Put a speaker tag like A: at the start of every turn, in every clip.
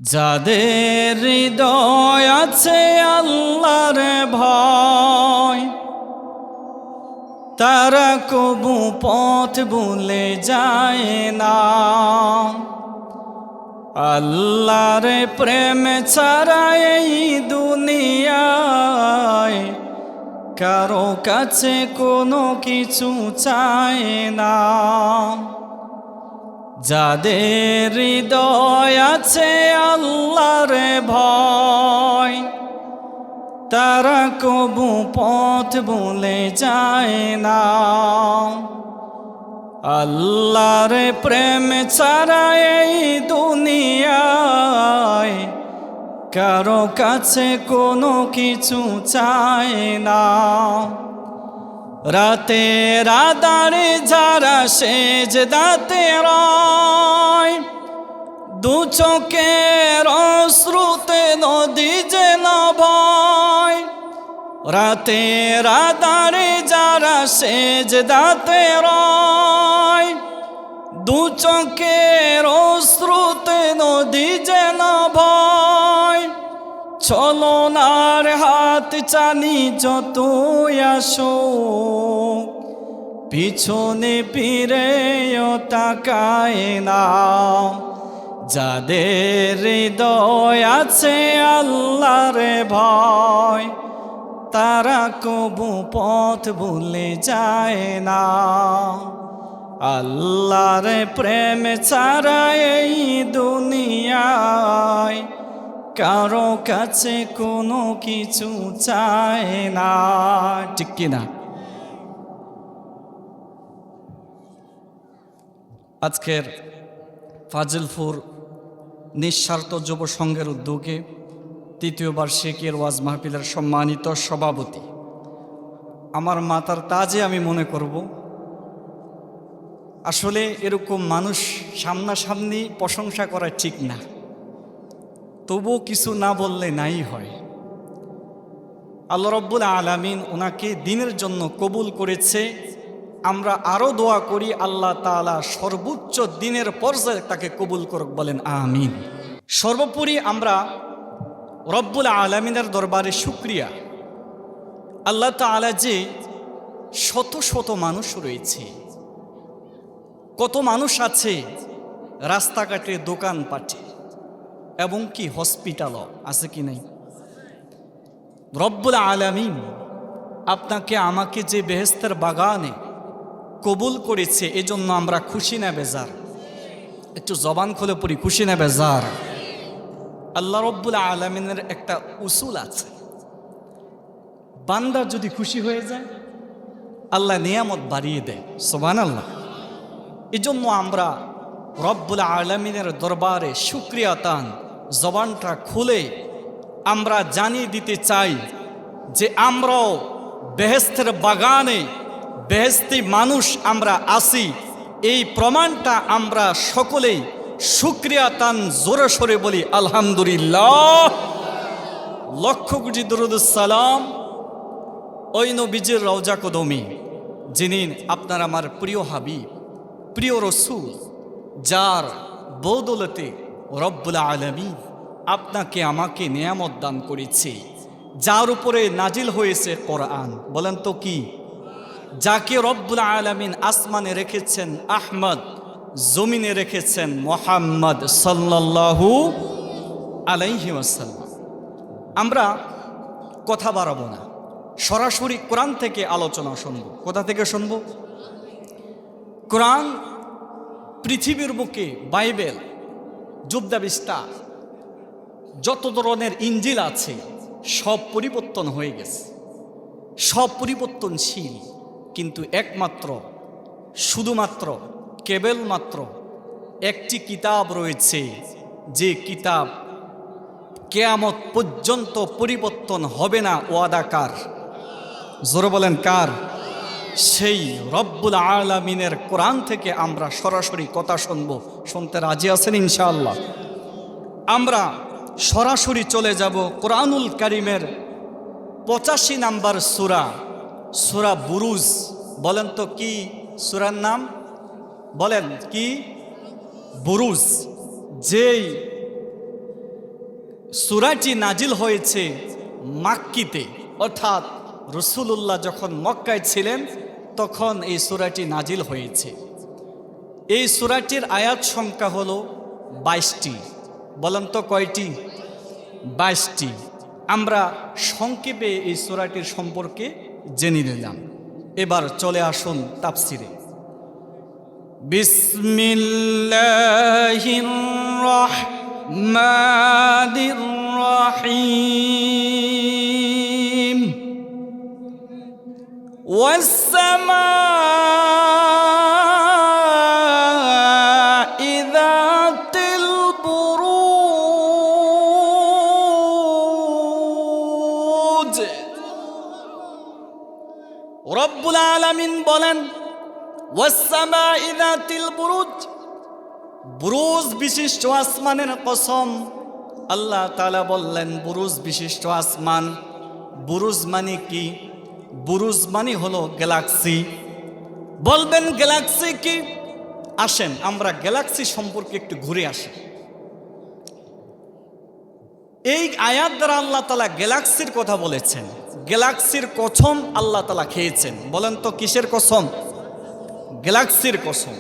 A: যাদের হৃদয় আছে আল্লাহর ভয়, তারা কবু পথ ভুলে যায় না। আল্লাহর প্রেম ছাড়া এই দুনিয়ায় কারো কাছে কোনো কিছু চায় না। যাদের হৃদয় আছে আল্লাহর ভয়, তারা কবু পথ ভুলে যায় না। আল্লাহর প্রেম ছাড়া এই দুনিয়ায় কারো কাছে কোনো কিছু চায় না। রাতের আঁধারে যারা সেজদাতে রয়, দু চোখের অশ্রুতে নদী যেন ভয়। রাতের আঁধারে যারা সেজদাতে রয়, দু চোখের অশ্রুতে নদী যেন ভয়। ছলনার হাত চানি যতই আসো, পিছনে ফিরেও তাকায় না। যাদের হৃদয় আছে আল্লাহর ভয়, তারা কবু পথ ভুলে যায় না। আল্লাহর প্রেম ছাড়া এই দুনিয়ায় কারো কাছে কোনো কিছু চায় না। ঠিক কিনা? আজকের ফাজিলপুর নিঃস্বার্থ যুব সংঘের উদ্যোগে তৃতীয় বার্ষিকীর ওয়াজ মাহফিলের সম্মানিত সভাপতি, আমার মাতার তাজে আমি মনে করব, আসলে এরকম মানুষ সামনাসামনি প্রশংসা করা ঠিক না, তবুও কিছু না বললে নাই হয়। আল্লাহ রব্বুল আলামিন ওনাকে দিনের জন্য কবুল করেছে। আমরা আরও দোয়া করি আল্লাহ তাআলা সর্বোচ্চ দিনের পর্যায়ে তাকে কবুল করুক, বলেন আমিন। সর্বোপরি আমরা রব্বুল আলামিনের দরবারে শুকরিয়া, আল্লাহ তাআলা যে শত শত মানুষ রয়েছে, কত মানুষ আছে রাস্তাঘাটে, দোকানপাটে, এবং কি হসপিটালও আছে কি নাই। রব্বুল আলামিন আপনাকে আমাকে যে বেহেশতের বাগানে কবুল করেছে, এজন্য আমরা খুশি না বেজার? একটু জবান খুলে পড়ি, খুশি না বেজার? আল্লাহ রব্বুল আলামিনের একটা উসুল আছে, বান্দা যদি খুশি হয়ে যায় আল্লাহ নিয়ামত বাড়িয়ে দেয়। সুবহানাল্লাহ। এজন্য আমরা রব্বুল আলামিনের দরবারে শুকরিয়া তান জবানটা খুলে আমরা জানিয়ে দিতে চাই যে আমরাও বেহেশতের বাগানে বেহেশতি মানুষ আমরা আছি। এই প্রমাণটা আমরা সকলেই শুকরিয়া তান জোরে সরে বলি আলহামদুলিল্লাহ। লক্ষ কোটি দরুদুস সালাম ওই নবীজির রওজা কদমে, যিনি আপনার আমার প্রিয় হাবিব, প্রিয় রসূল, যার বদৌলতে রব্বুল আলামিন আপনাকে আমাকে নিয়ামত দান করেছে, যার উপরে নাজিল হয়েছে কোরআন। বলেন তো কি? যাকে রব্বুল আলামিন আসমানে রেখেছেন আহমদ, জমিনে রেখেছেন মুহাম্মদ সাল্লাল্লাহু আলাইহি ওয়াসাল্লাম। আমরা কথা বাড়াবো না, সরাসরি কোরআন থেকে আলোচনা শুনব। কোথা থেকে শুনব? কোরআন পৃথিবীর বুকে বাইবেল, জুবদাবিস্তা, যত ধরনের ইঞ্জিল আছে সব পরিবর্তন হয়ে গেছে, সব পরিবর্তনশীল। কিন্তু একমাত্র, শুধুমাত্র, কেবলমাত্র একটি কিতাব রয়েছে, যে কিতাব কিয়ামত পর্যন্ত পরিবর্তন হবে না। ওয়াদাকার? জোরে বলেন কার? সেই রব্বুল আলামিনের কোরআন থেকে আমরা সরাসরি কথা শুনবো। শুনতে রাজি আছেন ইনশাআল্লাহ? আমরা সরাসরি চলে যাব কোরআনুল কারীমের 85 নাম্বার সূরা, সূরা বুরুজ। বলেন তো কি সূরার নাম? বলেন কি? বুরুজ। যেই সূরাটি নাজিল হয়েছে মাক্কিতে, অর্থাৎ রাসূলুল্লাহ যখন মক্কায় ছিলেন তখন এই সূরাটি নাজিল হয়েছে। এই সূরাটির আয়াত সংখ্যা হলো 22টি। বলেন তো কয়টি? 22টি। আমরা সংক্ষেপে এই সূরাটির সম্পর্কে জেনে নিলাম। এবার চলে আসুন তাফসিরে। বিসমিল্লাহির রাহমানির রাহিম। ওয়াস-সামা'i যাতিল বুরুজ। রব্বুল আলামিন বলেন ওয়াস-সামা'i যাতিল বুরুজ, বুরুজ বিশিষ্ট আসমানের কসম। আল্লাহ তাআলা বললেন বুরুজ বিশিষ্ট আসমান। বুরুজ মানে কি? বুরুজ মানে হলো গ্যালাক্সি। বলবেন গ্যালাক্সি কি? আসেন আমরা গ্যালাক্সি সম্পর্কে একটু ঘুরে আসি। এই আয়াত দ্বারা আল্লাহ তাআলা গ্যালাক্সির কথা বলেছেন। গ্যালাক্সির কসম আল্লাহ তাআলা খেয়েছেন। বলেন তো কিসের কসম? গ্যালাক্সির কসম।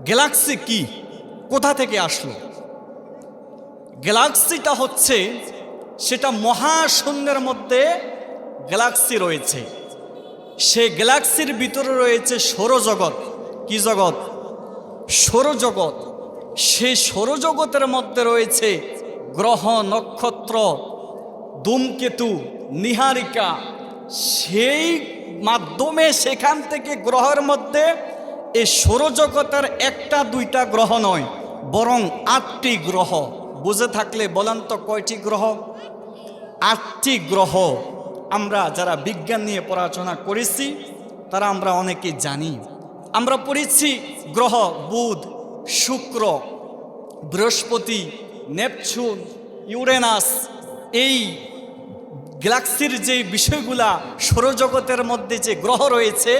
A: গ্যালাক্সি কি? কোথা থেকে আসলো? গ্যালাক্সিটা হচ্ছে, সেটা মহাশূন্যের মধ্যে গ্যালাক্সি রয়েছে। সেই গ্যালাক্সির ভিতরে রয়েছে সৌরজগৎ। কি জগৎ? সৌরজগৎ। সেই সৌরজগতের মধ্যে রয়েছে গ্রহ, নক্ষত্র, ধূমকেতু, নীহারিকা। সেই মাধ্যমে সেখান থেকে গ্রহের মধ্যে এই সৌরজগতের একটা দুইটা গ্রহ নয়, বরং 8টি গ্রহ। বুঝে থাকলে বলেন তো কয়টি গ্রহ? 8টি গ্রহ। আমরা যারা বিজ্ঞান নিয়ে পড়াশোনা করেছি তারা আমরা অনেকে জানি। আমরা পড়েছি গ্রহ বুধ, শুক্র, বৃহস্পতি, নেপচুন, ইউরেনাস। এই গ্যালাক্সির যে বিষয়গুলা, সৌরজগতের মধ্যে যে গ্রহ রয়েছে,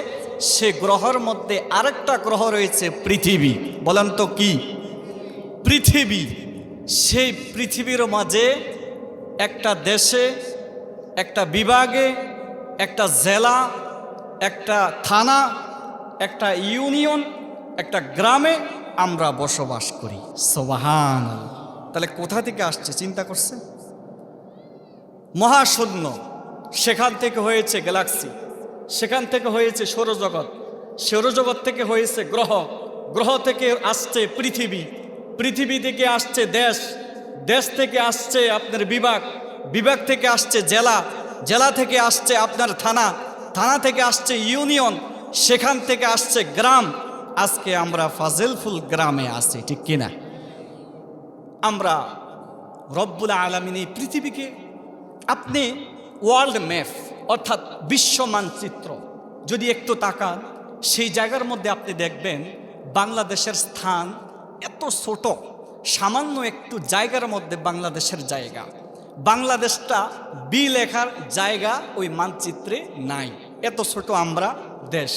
A: সে গ্রহের মধ্যে আরেকটা গ্রহ রয়েছে পৃথিবী। বলেন তো কি? পৃথিবী। সেই পৃথিবীর মাঝে একটা দেশে, একটা বিভাগে, একটা জেলা, একটা থানা, একটা ইউনিয়ন, একটা গ্রামে আমরা বসবাস করি। সুবহানাল্লাহ। তাহলে কোথা থেকে আসছে চিন্তা করছেন? মহাশূন্য, সেখান থেকে হয়েছে গ্যালাক্সি, সেখান থেকে হয়েছে সৌরজগৎ, সৌরজগৎ থেকে হয়েছে গ্রহ, গ্রহ থেকে আসছে পৃথিবী, পৃথিবী থেকে আসছে দেশ, দেশ থেকে আসছে আপনার বিভাগ, বিভাগ থেকে আসছে জেলা, জেলা থেকে আসছে আপনার থানা, থানা থেকে আসছে ইউনিয়ন, সেখান থেকে আসছে গ্রাম। আজকে আমরা ফাজিলপুর গ্রামে আছি, ঠিক কিনা? আমরা রব্বুল আলামিন এই পৃথিবীকে, আপনি ওয়ার্ল্ড ম্যাপ অর্থাৎ বিশ্ব মানচিত্র যদি একটু তাকান, সেই জায়গার মধ্যে আপনি দেখবেন বাংলাদেশের স্থান এত ছোট, সামান্য একটু জায়গার মধ্যে বাংলাদেশের জায়গা। বাংলাদেশটা বি লেখার জায়গা ওই মানচিত্রে নাই, এত ছোট আমরা দেশ।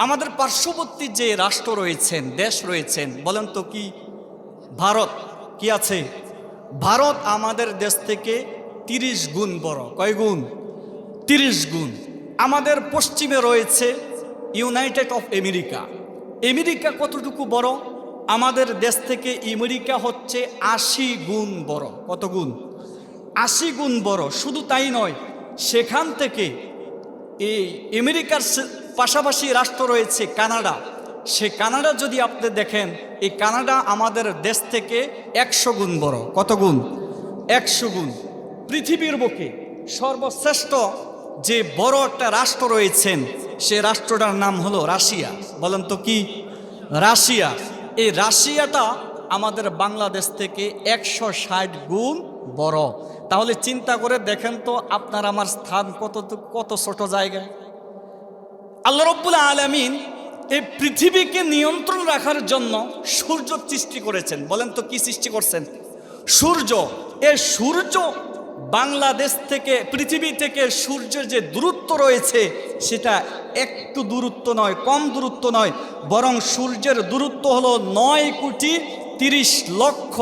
A: আমাদের পার্শ্ববর্তী যে রাষ্ট্র রয়েছেন, দেশ রয়েছেন, বলেন তো কি? ভারত। কি আছে? ভারত আমাদের দেশ থেকে 30 গুণ বড়। কয় গুণ? 30 গুণ। আমাদের পশ্চিমে রয়েছে ইউনাইটেড অফ আমেরিকা। আমেরিকা কতটুকু বড়? আমাদের দেশ থেকে আমেরিকা হচ্ছে 80 গুণ বড়। কত গুণ? 80 গুণ বড়। শুধু তাই নয়, সেখান থেকে এই আমেরিকার পাশাপাশি রাষ্ট্র রয়েছে কানাডা। সে কানাডা যদি আপনি দেখেন, এই কানাডা আমাদের দেশ থেকে 100 গুণ বড়। কত গুণ? 100 গুণ। পৃথিবীর বুকে সর্বশ্রেষ্ঠ যে বড় একটা রাষ্ট্র রয়েছেন, সে রাষ্ট্রটার নাম হলো রাশিয়া। বলেন তো কি? রাশিয়া। এই রাশিয়াটা আমাদের বাংলাদেশ থেকে 160 গুণ বড়। তাহলে চিন্তা করে দেখেন তো আপনার আমার স্থান কত ছোট জায়গায়। আল্লাহ রাব্বুল আলামিন এই পৃথিবীকে নিয়ন্ত্রণ রাখার জন্য সূর্য সৃষ্টি করেছেন। বলেন তো কি সৃষ্টি করছেন? সূর্য। এই সূর্য বাংলাদেশ থেকে, পৃথিবী থেকে সূর্যের যে দূরত্ব রয়েছে, সেটা একটু দূরত্ব নয়, কম দূরত্ব নয়, বরং সূর্যের দূরত্ব হলো 9 30 লক্ষ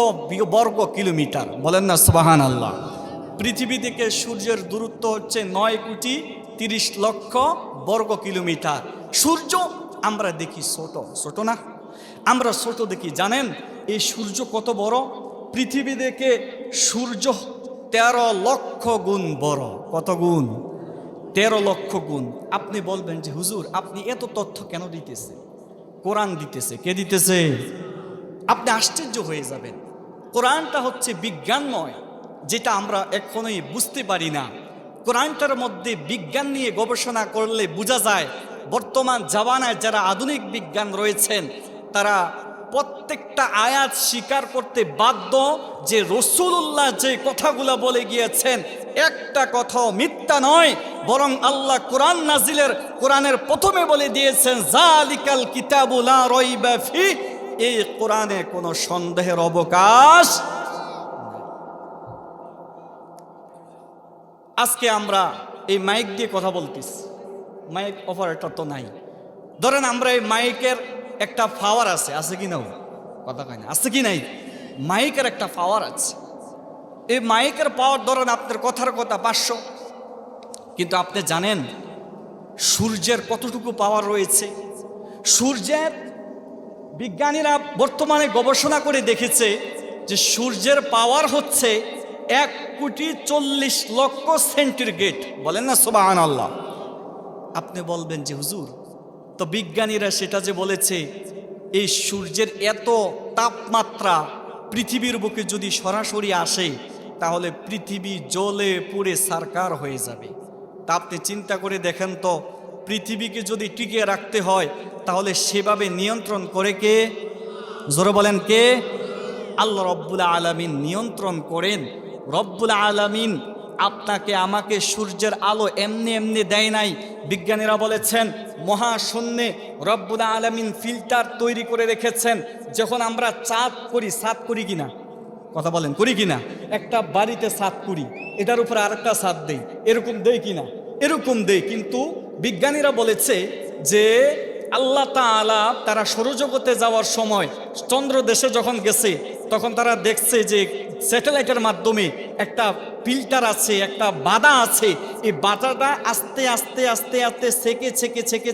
A: বর্গ কিলোমিটার। বলেন না সুবহানাল্লাহ। পৃথিবী থেকে সূর্যের দূরত্ব হচ্ছে 9 কোটি 30 লক্ষ বর্গ কিলোমিটার। সূর্য আমরা দেখি ছোট, ছোট না? আমরা ছোট দেখি। জানেন এই সূর্য কত বড়? পৃথিবী থেকে সূর্য 13 লক্ষ গুণ বড়। কত গুণ? 13 লক্ষ গুণ। আপনি বলবেন যে হুজুর আপনি এত তথ্য কেন দিতেছে? কোরআন দিতেছে। কে দিতেছে? আপনি আশ্চর্য হয়ে যাবেন। কোরআনটা হচ্ছে বিজ্ঞানময়, যেটা আমরা এখনোই বুঝতে পারি না। কোরআনটার মধ্যে বিজ্ঞান নিয়ে গবেষণা করলে বোঝা যায় বর্তমান জামানায় যারা আধুনিক বিজ্ঞান রয়েছেন তারা প্রত্যেকটা আয়াত স্বীকার করতে বাধ্য যে রাসূলুল্লাহ যে কথাগুলো বলে গিয়েছেন একটা কথাও মিথ্যা নয়, বরং আল্লাহ কোরআন নাজিলের কোরআনের প্রথমে বলে দিয়েছেন যালিকাল কিতাবু লা রাইবা ফি, এই কোরআনে কোনো সন্দেহের অবকাশ। আজকে আমরা এই মাইক দিয়ে কথা বলতেছি, মাইক অপারেটর তো নাই। ধরেন আমরা এই মাইকের একটা পাওয়ার আছে, আছে কি না? কথা কয় না, আছে কি নাই? মাইকের একটা পাওয়ার আছে। এই মাইকের পাওয়ার ধরেন আপনার কথার কথা 500, কিন্তু আপনি জানেন সূর্যের কতটুকু পাওয়ার রয়েছে? সূর্যের বিজ্ঞানীরা বর্তমানে গবেষণা করে দেখেছে যে সূর্যের পাওয়ার হচ্ছে 1,40,00,000 সেন্টিগ্রেড। বলেন না সুবহানাল্লাহ। আপনি বলবেন যে হুজুর তো বিজ্ঞানীরা সেটা যে বলেছে এই সূর্যের এত তাপমাত্রা পৃথিবীর বুকে যদি সরাসরি আসে তাহলে পৃথিবী জ্বলে পুড়ে ছারখার হয়ে যাবে। তা আপনি চিন্তা করে দেখেন তো, পৃথিবীকে যদি টিকিয়ে রাখতে হয় তাহলে সেভাবে নিয়ন্ত্রণ করে কে? জোরে বলেন কে? আল্লাহ রব্বুল আলামিন নিয়ন্ত্রণ করেন। রব্বুল আলামিন আপনাকে আমাকে সূর্যের আলো এমনি এমনি দেয় নাই। বিজ্ঞানীরা বলেছেন মহাশূন্যে রব্বুল আলামিন ফিল্টার তৈরি করে রেখেছেন। যখন আমরা চাঁদ করি কিনা? কথা বলেন, করি কিনা? একটা বাড়িতে ছাদ করি, এটার উপরে আরেকটা ছাদ দেই, এরকম দেই কিনা? এরকম দেই। কিন্তু বিজ্ঞানীরা বলেছে যে আল্লাহ তাআলা তারা সৌরজগতে যাওয়ার সময় চন্দ্র দেশে যখন গেছে তখন তারা দেখছে যে স্যাটেলাইটের মাধ্যমে একটা ফিল্টার আছে, একটা বাধা আছে। এই বাধাটা আস্তে আস্তে আস্তে আস্তে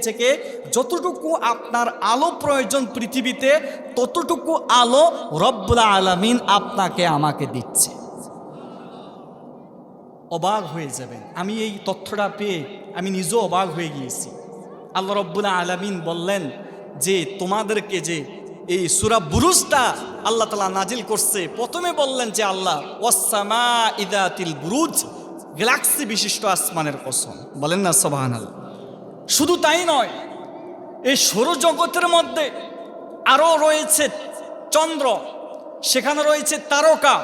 A: ছেকে যতটুকু আপনার আলো প্রয়োজন পৃথিবীতে ততটুকু আলো রব্বুল আলামিন আপনাকে আমাকে দিচ্ছে। অবাক হয়ে যাবেন। আমি এই তথ্যটা পেয়ে আমি নিজেও অবাক হয়ে গিয়েছি। আল্লাহ রব্বুল আলামিন বললেন যে তোমাদেরকে যে এই সূরা বুরুজটা আল্লাহ তাআলা নাজিল করছে, প্রথমে বললেন যে আল্লাহ ওয়াসসামা ইদাতিল বুরুজ, গ্যালাক্সি বিশিষ্ট আসমানের কসম। বলেন না সুবহানাল্লাহ। শুধু তাই নয়, এই সৌরজগতের মধ্যে আরও রয়েছে চন্দ্র, সেখানে রয়েছে তারকা।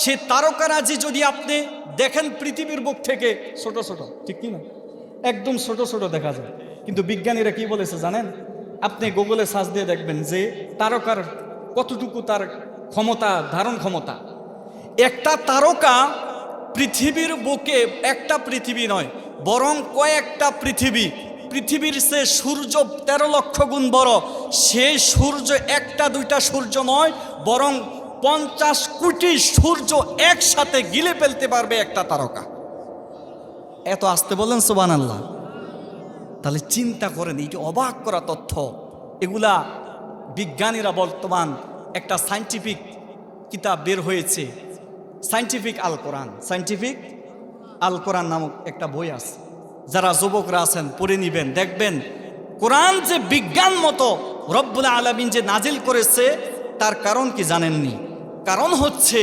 A: সে তারকারাজি যদি আপনি দেখেন পৃথিবীর বুক থেকে ছোট ছোট, ঠিক কি না? একদম ছোট ছোট দেখা যায়। কিন্তু বিজ্ঞানীরা কি বলেছে জানেন? আপনি গুগলে সার্চ দিয়ে দেখবেন যে তারকার কতটুকু তার ক্ষমতা, ধারণ ক্ষমতা। একটা তারকা পৃথিবীর বুকে একটা পৃথিবী নয় বরং কয়েকটা পৃথিবী, পৃথিবীর সে সূর্য 13 লক্ষ গুণ বড়। সেই সূর্য একটা দুইটা সূর্য নয় বরং 50 কোটি সূর্য একসাথে গিলে ফেলতে পারবে একটা তারকা। এত আসতে বলেন সুবহানাল্লাহ। তাহলে চিন্তা করেন, এইটা অবাক করা তথ্য। এগুলা বিজ্ঞানীরা বর্তমান একটা সায়েন্টিফিক কিতাব বের হয়েছে, সায়েন্টিফিক আল কোরআন নামক একটা বই আছে। যারা যুবকরা আছেন পড়ে নিবেন, দেখবেন কোরআন যে বিজ্ঞান মতো রব্বুল আলামিন যে নাজিল করেছে তার কারণ কি জানেননি? কারণ হচ্ছে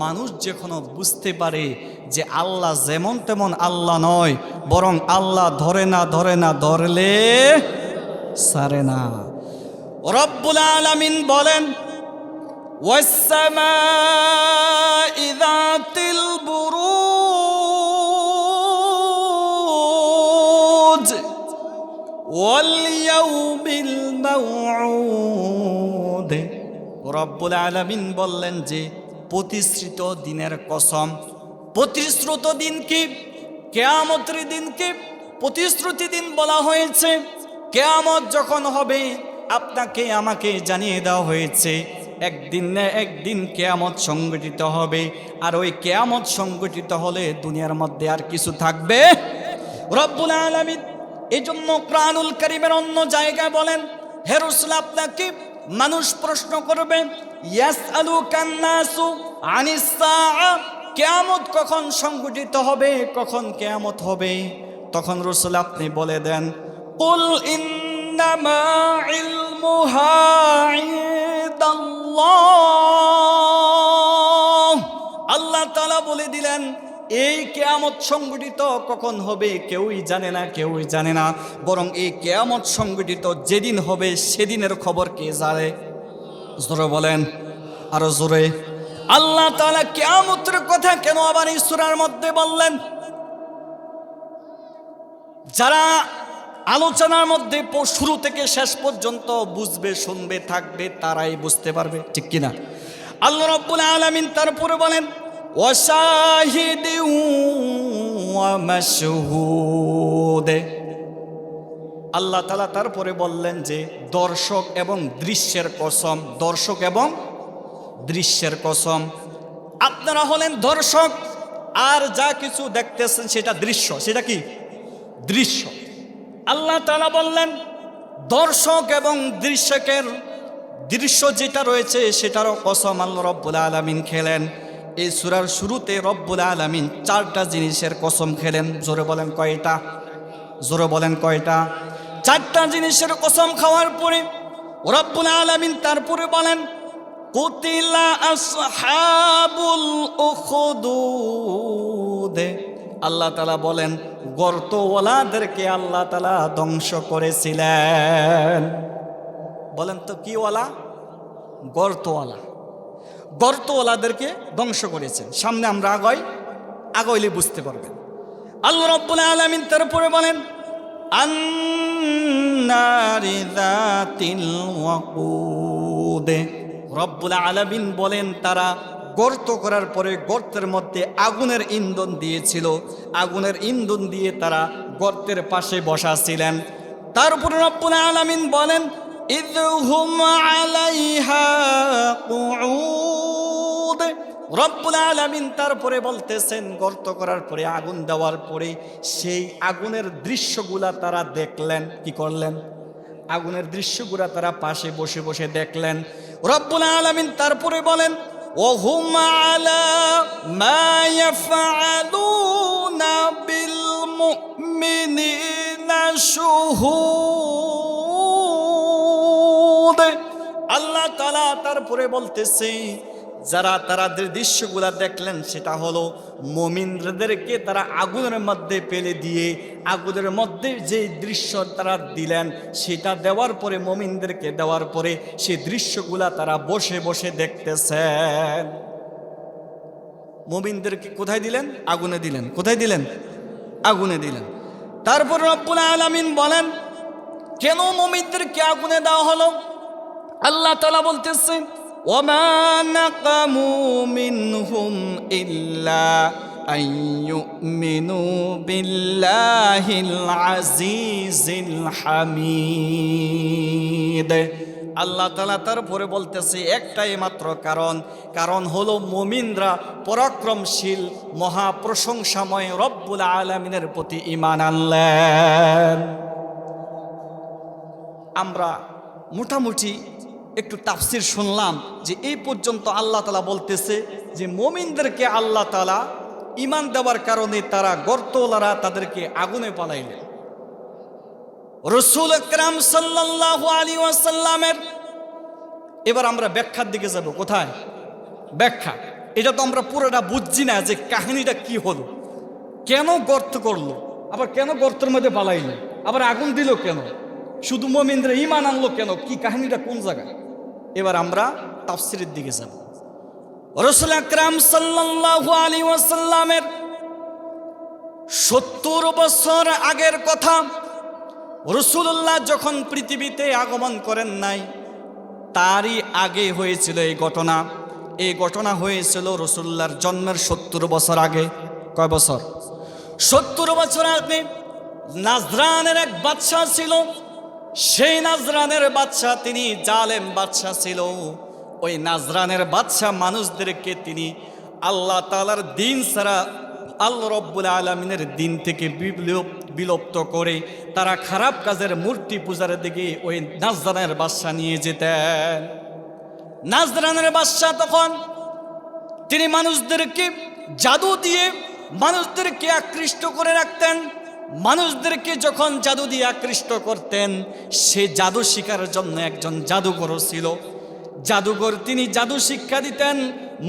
A: মানুষ যখন বুঝতে পারে যে আল্লাহ যেমন তেমন আল্লাহ নয়, বরং আল্লাহ ধরলে সারে না। রব্বুল আলামিন বলেন ওয়াসসামা'i যাতিল বুরুজ ওয়াল ইয়াউমিল মাউউদ। রব্বুল আলামিন বললেন যে প্রতিশ্রুত দিনের কসম। প্রতিশ্রুত দিন কি? কিয়ামতের দিনকে প্রতিশ্রুতি দিন বলা হয়েছে। কিয়ামত যখন হবে আপনাকে আমাকে জানিয়ে দেওয়া হয়েছে একদিন না একদিন কিয়ামত সংগঠিত হবে, আর ওই কিয়ামত সংগঠিত হলে দুনিয়ার মধ্যে আর কিছু থাকবে রব্বুল আলামিন এজন্য কোরআনুল কারীমের অন্য জায়গায় বলেন, হে রাসূল আপনাকে মানুষ প্রশ্ন করবে, ইয়াসআলুকান নাসু আনিস সাআ, কিয়ামত কখন সংগঠিত হবে, কখন কিয়ামত হবে? তখন রাসূল আপনি বলে দেন, কুল ইন্নামা ইলমুহা ইনদাল্লাহ। আল্লাহ তাআলা বলে দিলেন, এই কিয়ামত সংগঠিত কখন হবে কেউই জানে না, কেউই জানে না। বরং এই কিয়ামত সংগঠিত যেদিন হবে সেদিনের খবর কে জানে? জোরে বলেন, আরো জোরে। আল্লাহ তাআলা কিয়ামতের কথা কেন আবার এই সূরার মধ্যে বললেন? যারা আলোচনার মধ্যে শুরু থেকে শেষ পর্যন্ত বুঝবে, শুনবে, থাকবে, তারাই বুঝতে পারবে, ঠিক কিনা? আল্লাহ রাব্বুল আলামিন তারপরে বলেন, ওয়াশাহিদি ওয়া মাশহুদ। আল্লাহ তাআলা তারপরে বললেন যে দর্শক এবং দৃশ্যের কসম, দর্শক এবং দৃশ্যের কসম। আপনারা হলেন দর্শক, আর যা কিছু দেখতেছেন সেটা দৃশ্য। সেটা কি? দৃশ্য। আল্লাহ তাআলা বললেন দর্শক এবং দৃশ্য যেটা রয়েছে সেটারও কসম আল্লাহ রব্বুল আলামিন খেলেন। এই সূরার শুরুতে রব্বুল আলামিন 4টা জিনিসের কসম খেলেন। জোরে বলেন কয়টা? জোরে বলেন কয়টা? 4টা জিনিসের কসম খাওয়ার পরে রব্বুল আলামিন তারপরে বলেন, কুতিলা আসহাবুল উখদুদ। আল্লাহ তাআলা বলেন গর্তওয়ালাদেরকে আল্লাহ তাআলা ধ্বংস করেছিলেন। বলেন তো কি ওয়ালা? গর্তওয়ালা। গর্তওয়ালাদেরকে ধ্বংস করেছেন। সামনে আমরা আগাইলে বুঝতে পারবেন। আল্লাহ রাব্বুল আলামিন তারপরে বলেন, আন্নারি যাতিল ওয়াকুদ। রব্বুল আলামিন বলেন তারা গর্ত করার পরে গর্তের মধ্যে আগুনের ইন্ধন দিয়েছিল, আগুনের ইন্ধন দিয়ে তারা গর্তের পাশে বসা ছিলেন। তারপরে রব্বুল আলামিন বলেন, ইযহুম আলাইহা কুউদ। রব্বুল আলামিন তারপরে বলতেছেন গর্ত করার পরে আগুন দেওয়ার পরে সেই আগুনের দৃশ্যগুলা তারা দেখলেন। কি করলেন? আগুনের দৃশ্যগুলা তারা পাশে বসে বসে দেখলেন। রব্বুল আলামিন তারপরে বলেন, ওহুম আলা মা ইয়াফআলুনা বিল মুমিনিনা শুহুদ। আল্লাহ তাআলা তারপরে বলতেছে যারা তাদের দৃশ্যগুলা দেখলেন সেটা হলো মুমিনদেরকে তারা আগুনের মধ্যে ফেলে দিয়ে আগুনের মধ্যে যে দৃশ্য তারা দিলেন সেটা দেওয়ার পরে, মুমিনদেরকে দেওয়ার পরে সেই দৃশ্যগুলা তারা বসে বসে দেখতেছেন। মুমিনদেরকে কোথায় দিলেন? আগুনে দিলেন। কোথায় দিলেন? আগুনে দিলেন। তারপর রব্বুল আলামিন বলেন কেন মুমিনদেরকে আগুনে দেওয়া হলো? আল্লাহ তাআলা বলতেছেন, ওয়ামা নাকামু মিনহুম ইল্লা আইয়ুমিনু বিল্লাহিল আজিজিল হামিদ। আল্লাহ তাআলা তারপরে বলতেছে একটাই মাত্র কারণ হলো মুমিনরা পরাক্রমশীল মহাপ্রশংসাময় রব্বুল আলামিনের প্রতি ঈমান আনলেন। আমরা মোটামুটি একটু তাফসির শুনলাম যে এই পর্যন্ত আল্লাহ তাআলা বলতেছে যে মুমিনদেরকে আল্লাহ তাআলা ঈমান দেওয়ার কারণে তারা গর্তওয়ালারা তাদেরকে আগুনে পালাইলেন। রাসূল আকরাম সাল্লাল্লাহু আলাইহি ওয়াসাল্লামের এবার আমরা ব্যাখ্যার দিকে যাব। কোথায়? ব্যাখ্যা। এটা তো আমরা পুরোটা বুঝছি না যে কাহিনীটা কি হলো, কেন গর্ত করলো, আবার কেন গর্তের মধ্যে পালাইলো, আবার আগুন দিল কেন, শুধু মুমিনরা ঈমান আনলো কেন, কি কাহিনীটা কোন জায়গায়? এবার আমরা তাফসীরের দিকে যাব। রাসূল আকরাম সাল্লাল্লাহু আলাইহি ওয়াসাল্লামের 70 বছর আগের কথা। রাসূলুল্লাহ যখন পৃথিবীতে আগমন করেন নাই তারই আগে হয়েছিল এই ঘটনা। এই ঘটনা হয়েছিল রাসূলুল্লাহর জন্মের 70 বছর আগে। কয় বছর? 70 বছর আগে নাজরানের এক বাদশা ছিল। সেই নাজরানের বাদশা তিনি জালেম বাদশা ছিল। ওই নাজরানের বাদশাহ মানুষদেরকে তিনি আল্লাহ তাআলার দিন ছাড়া আল্লাহ রব্বুল আলামিনের দিন থেকে বিলুপ্ত করে তারা খারাপ কাজের মূর্তি পূজার দিকে ওই নাজরানের বাদশাহ নিয়ে যেতেন। নাজরানের বাদশাহ তখন তিনি মানুষদেরকে জাদু দিয়ে মানুষদেরকে আকৃষ্ট করে রাখতেন। মানুষদেরকে যখন জাদু দিয়ে আকৃষ্ট করতেন, সে জাদু শিখার জন্য একজন জাদুঘর ছিল। জাদুঘর তিনি জাদু শিক্ষা দিতেন,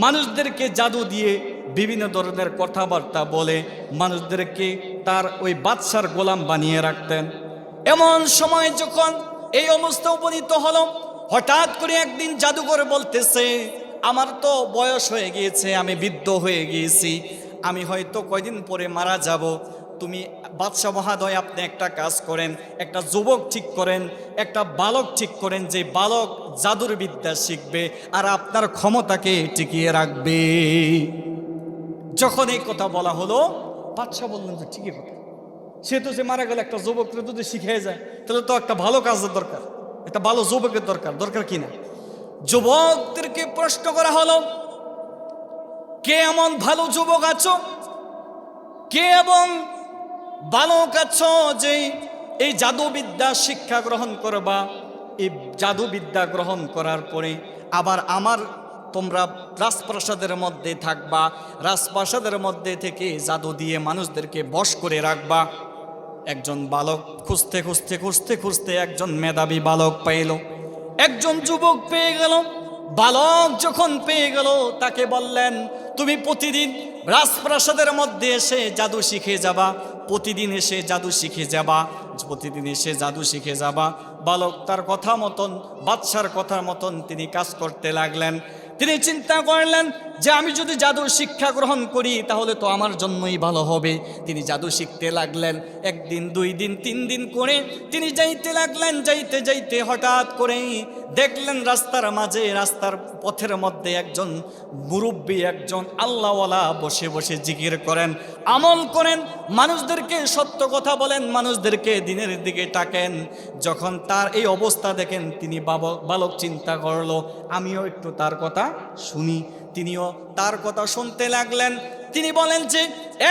A: মানুষদেরকে জাদু দিয়ে বিভিন্ন ধরনের কথাবার্তা বলে মানুষদেরকে তার ওই বাদশার গোলাম বানিয়ে রাখতেন। এমন সময় যখন এই অবস্থা উপনীত হলো, হঠাৎ করে একদিন জাদুঘর বলতেছে, আমার তো বয়স হয়ে গিয়েছে, আমি বৃদ্ধ হয়ে গিয়েছি, আমি হয়তো কয়দিন পরে মারা যাব। তুমি বাদশাহ মহাদয়, আপনি একটা কাজ করেন, একটা যুবক ঠিক করেন, একটা বালক ঠিক করেন, যে বালক জাদুর বিদ্যা শিখবে আর আপনার ক্ষমতাকে টিকিয়ে রাখবে। যখন এই কথা বলা হলো, বাদশাহ বললেন যে ঠিকই কথা, সে তো যে মারা গেলে একটা যুবককে যদি শিখে যায়, তাহলে তো একটা ভালো কাজের দরকার, একটা ভালো যুবকের দরকার কিনা। যুবকদেরকে প্রশ্ন করা হলো, কে এমন ভালো যুবক আছো, কে এবং বালক আছো যে এই জাদুবিদ্যা শিক্ষা গ্রহণ করবা। এই জাদুবিদ্যা গ্রহণ করার পরে আবার তোমরা রাজপ্রাসাদের মধ্যে থাকবা, রাজপ্রাসাদের মধ্যে থেকে জাদু দিয়ে মানুষদেরকে বশ করে রাখবা। একজন বালক খুঁজতে খুঁজতে খুঁজতে খুঁজতে একজন মেধাবী বালক পাইল, একজন যুবক পেয়ে গেল। বালক যখন পেয়ে গেল, তাকে বললেন, তুমি প্রতিদিন রাজপ্রাসাদের মধ্যে এসে জাদু শিখে যাবা, প্রতিদিন এসে জাদু শিখে যাবা, প্রতিদিন এসে জাদু শিখে যাবা। বালক তার কথা মতন, বাদশার কথা মতন তিনি কাজ করতে লাগলেন। তিনি চিন্তা করলেন যে আমি যদি জাদু শিক্ষা গ্রহণ করি তাহলে তো আমার জন্যই ভালো হবে। তিনি জাদু শিখতে লাগলেন। একদিন, 2 দিন, 3 দিন করে তিনি যাইতে লাগলেন। যাইতে যাইতে হঠাৎ করেই দেখলেন রাস্তার মাঝে, রাস্তার পথের মধ্যে একজন মুরব্বী, একজন আল্লাহওয়ালা বসে বসে জিকির করেন, আমল করেন, মানুষদেরকে সত্য কথা বলেন, মানুষদেরকে দিনের দিকে টাকেন। যখন তার এই অবস্থা দেখেন, তিনি বালক চিন্তা করলো, আমিও একটু তার কথা শুনি। তিনিও তার কথা শুনতে লাগলেন। তিনি বলেন যে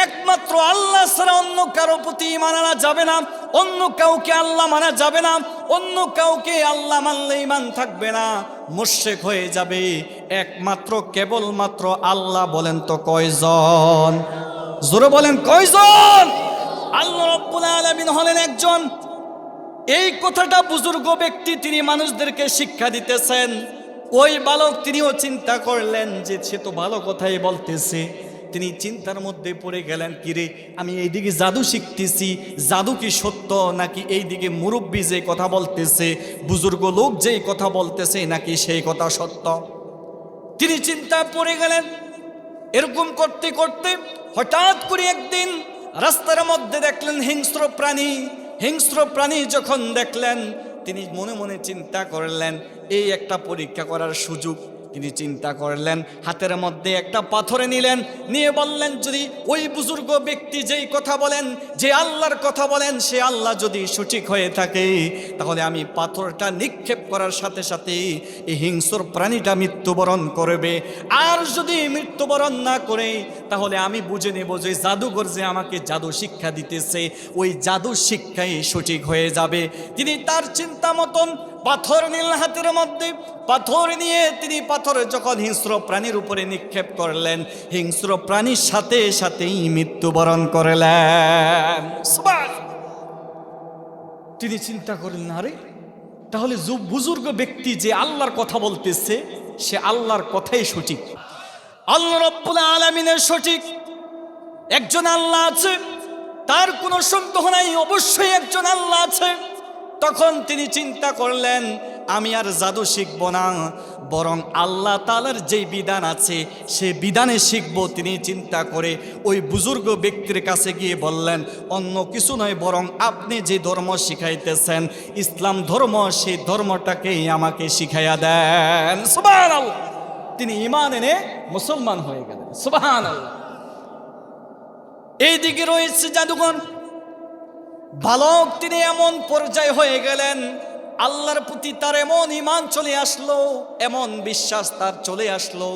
A: একমাত্র আল্লাহ ছাড়া অন্য কারো প্রতি ঈমান আনা যাবে না, অন্য কাউকে আল্লাহ মানা যাবে না, অন্য কাউকে আল্লাহ মানলে ঈমান থাকবে না, মুশরিক হয়ে যাবে। একমাত্র কেবলমাত্র আল্লাহ। বলেন তো কয়জন? জোরে বলেন কয়জন? আল্লাহ রাব্বুল আলামিন হলেন একজন। এই কথাটা বুজুর্গ ব্যক্তি তিনি মানুষদেরকে শিক্ষা দিতেছেন। ওই বালক তিনিও চিন্তা করলেন যে সে তো ভালো কথাই বলতেছে। তিনি চিন্তার মধ্যে পড়ে গেলেন, কিরে আমি এইদিকে জাদু শিখতেছি, জাদু কি সত্য নাকি এইদিকে মুরব্বী যে কথা বলতেছে, বুজুর্গ লোক যেই কথা বলতেছে, নাকি সেই কথা সত্য? তিনি চিন্তা পড়ে গেলেন। এরকম করতে করতে হঠাৎ করে একদিন রাস্তার মধ্যে দেখলেন হিংস্র প্রাণী। হিংস্র প্রাণী যখন দেখলেন, তিনি মনে মনে চিন্তা করলেন এই একটা পরীক্ষা করার সুযোগ। তিনি চিন্তা করলেন, হাতের মধ্যে একটা পাথরে নিলেন, নিয়ে বললেন, যদি ওই বুজুর্গ ব্যক্তি যেই কথা বলেন, যে আল্লাহর কথা বলেন, সে আল্লাহ যদি সঠিক হয়ে থাকে, তাহলে আমি পাথরটা নিক্ষেপ করার সাথে সাথে এই হিংস্র প্রাণীটা মৃত্যুবরণ করবে। আর যদি মৃত্যুবরণ না করে, তাহলে আমি বুঝে নেব যে জাদুঘর যে আমাকে জাদু শিক্ষা দিতেছে, ওই জাদু শিক্ষাই সঠিক হয়ে যাবে। তিনি তার চিন্তা মতন পাথর নিলেন হাতের মধ্যে। পাথর নিয়ে তিনি পাথর যখন হিংস্র প্রাণীর উপরে নিক্ষেপ করলেন, হিংস্র প্রাণীর সাথে সাথেই মৃত্যুবরণ করলেন। তিনি চিন্তা করলেন, আরে তাহলে বুজুর্গ ব্যক্তি যে আল্লাহর কথা বলতেছে, সে আল্লাহর কথাই সঠিক, আল্লাহ রাব্বুল আলামিনের সঠিক। একজন আল্লাহ আছে, তার কোনো সন্দেহ নাই, অবশ্যই একজন আল্লাহ আছে। তখন তিনি চিন্তা করলেন, আমি আর জাদু শিখব না, বরং আল্লাহ তাআলার যেই বিধান আছে সে বিধানে শিখব। তিনি চিন্তা করে ওই বুজুর্গ ব্যক্তির কাছে গিয়ে বললেন, অন্য কিছু নয়, বরং আপনি যে ধর্ম শিখাইতেছেন, ইসলাম ধর্ম, সেই ধর্মটাকেই আমাকে শিখাইয়া দেন। সুবহানাল্লাহ। তিনি ঈমান এনে মুসলমান হয়ে গেলেন। সুবহানাল্লাহ। এইদিকে রয়েছে জাদুঘর। বালক তিনি এমন পর্যায়ে হয়ে গেলেন, আল্লাহর প্রতি তার এমন ঈমান চলে আসলো, এমন বিশ্বাস তার চলে আসলো,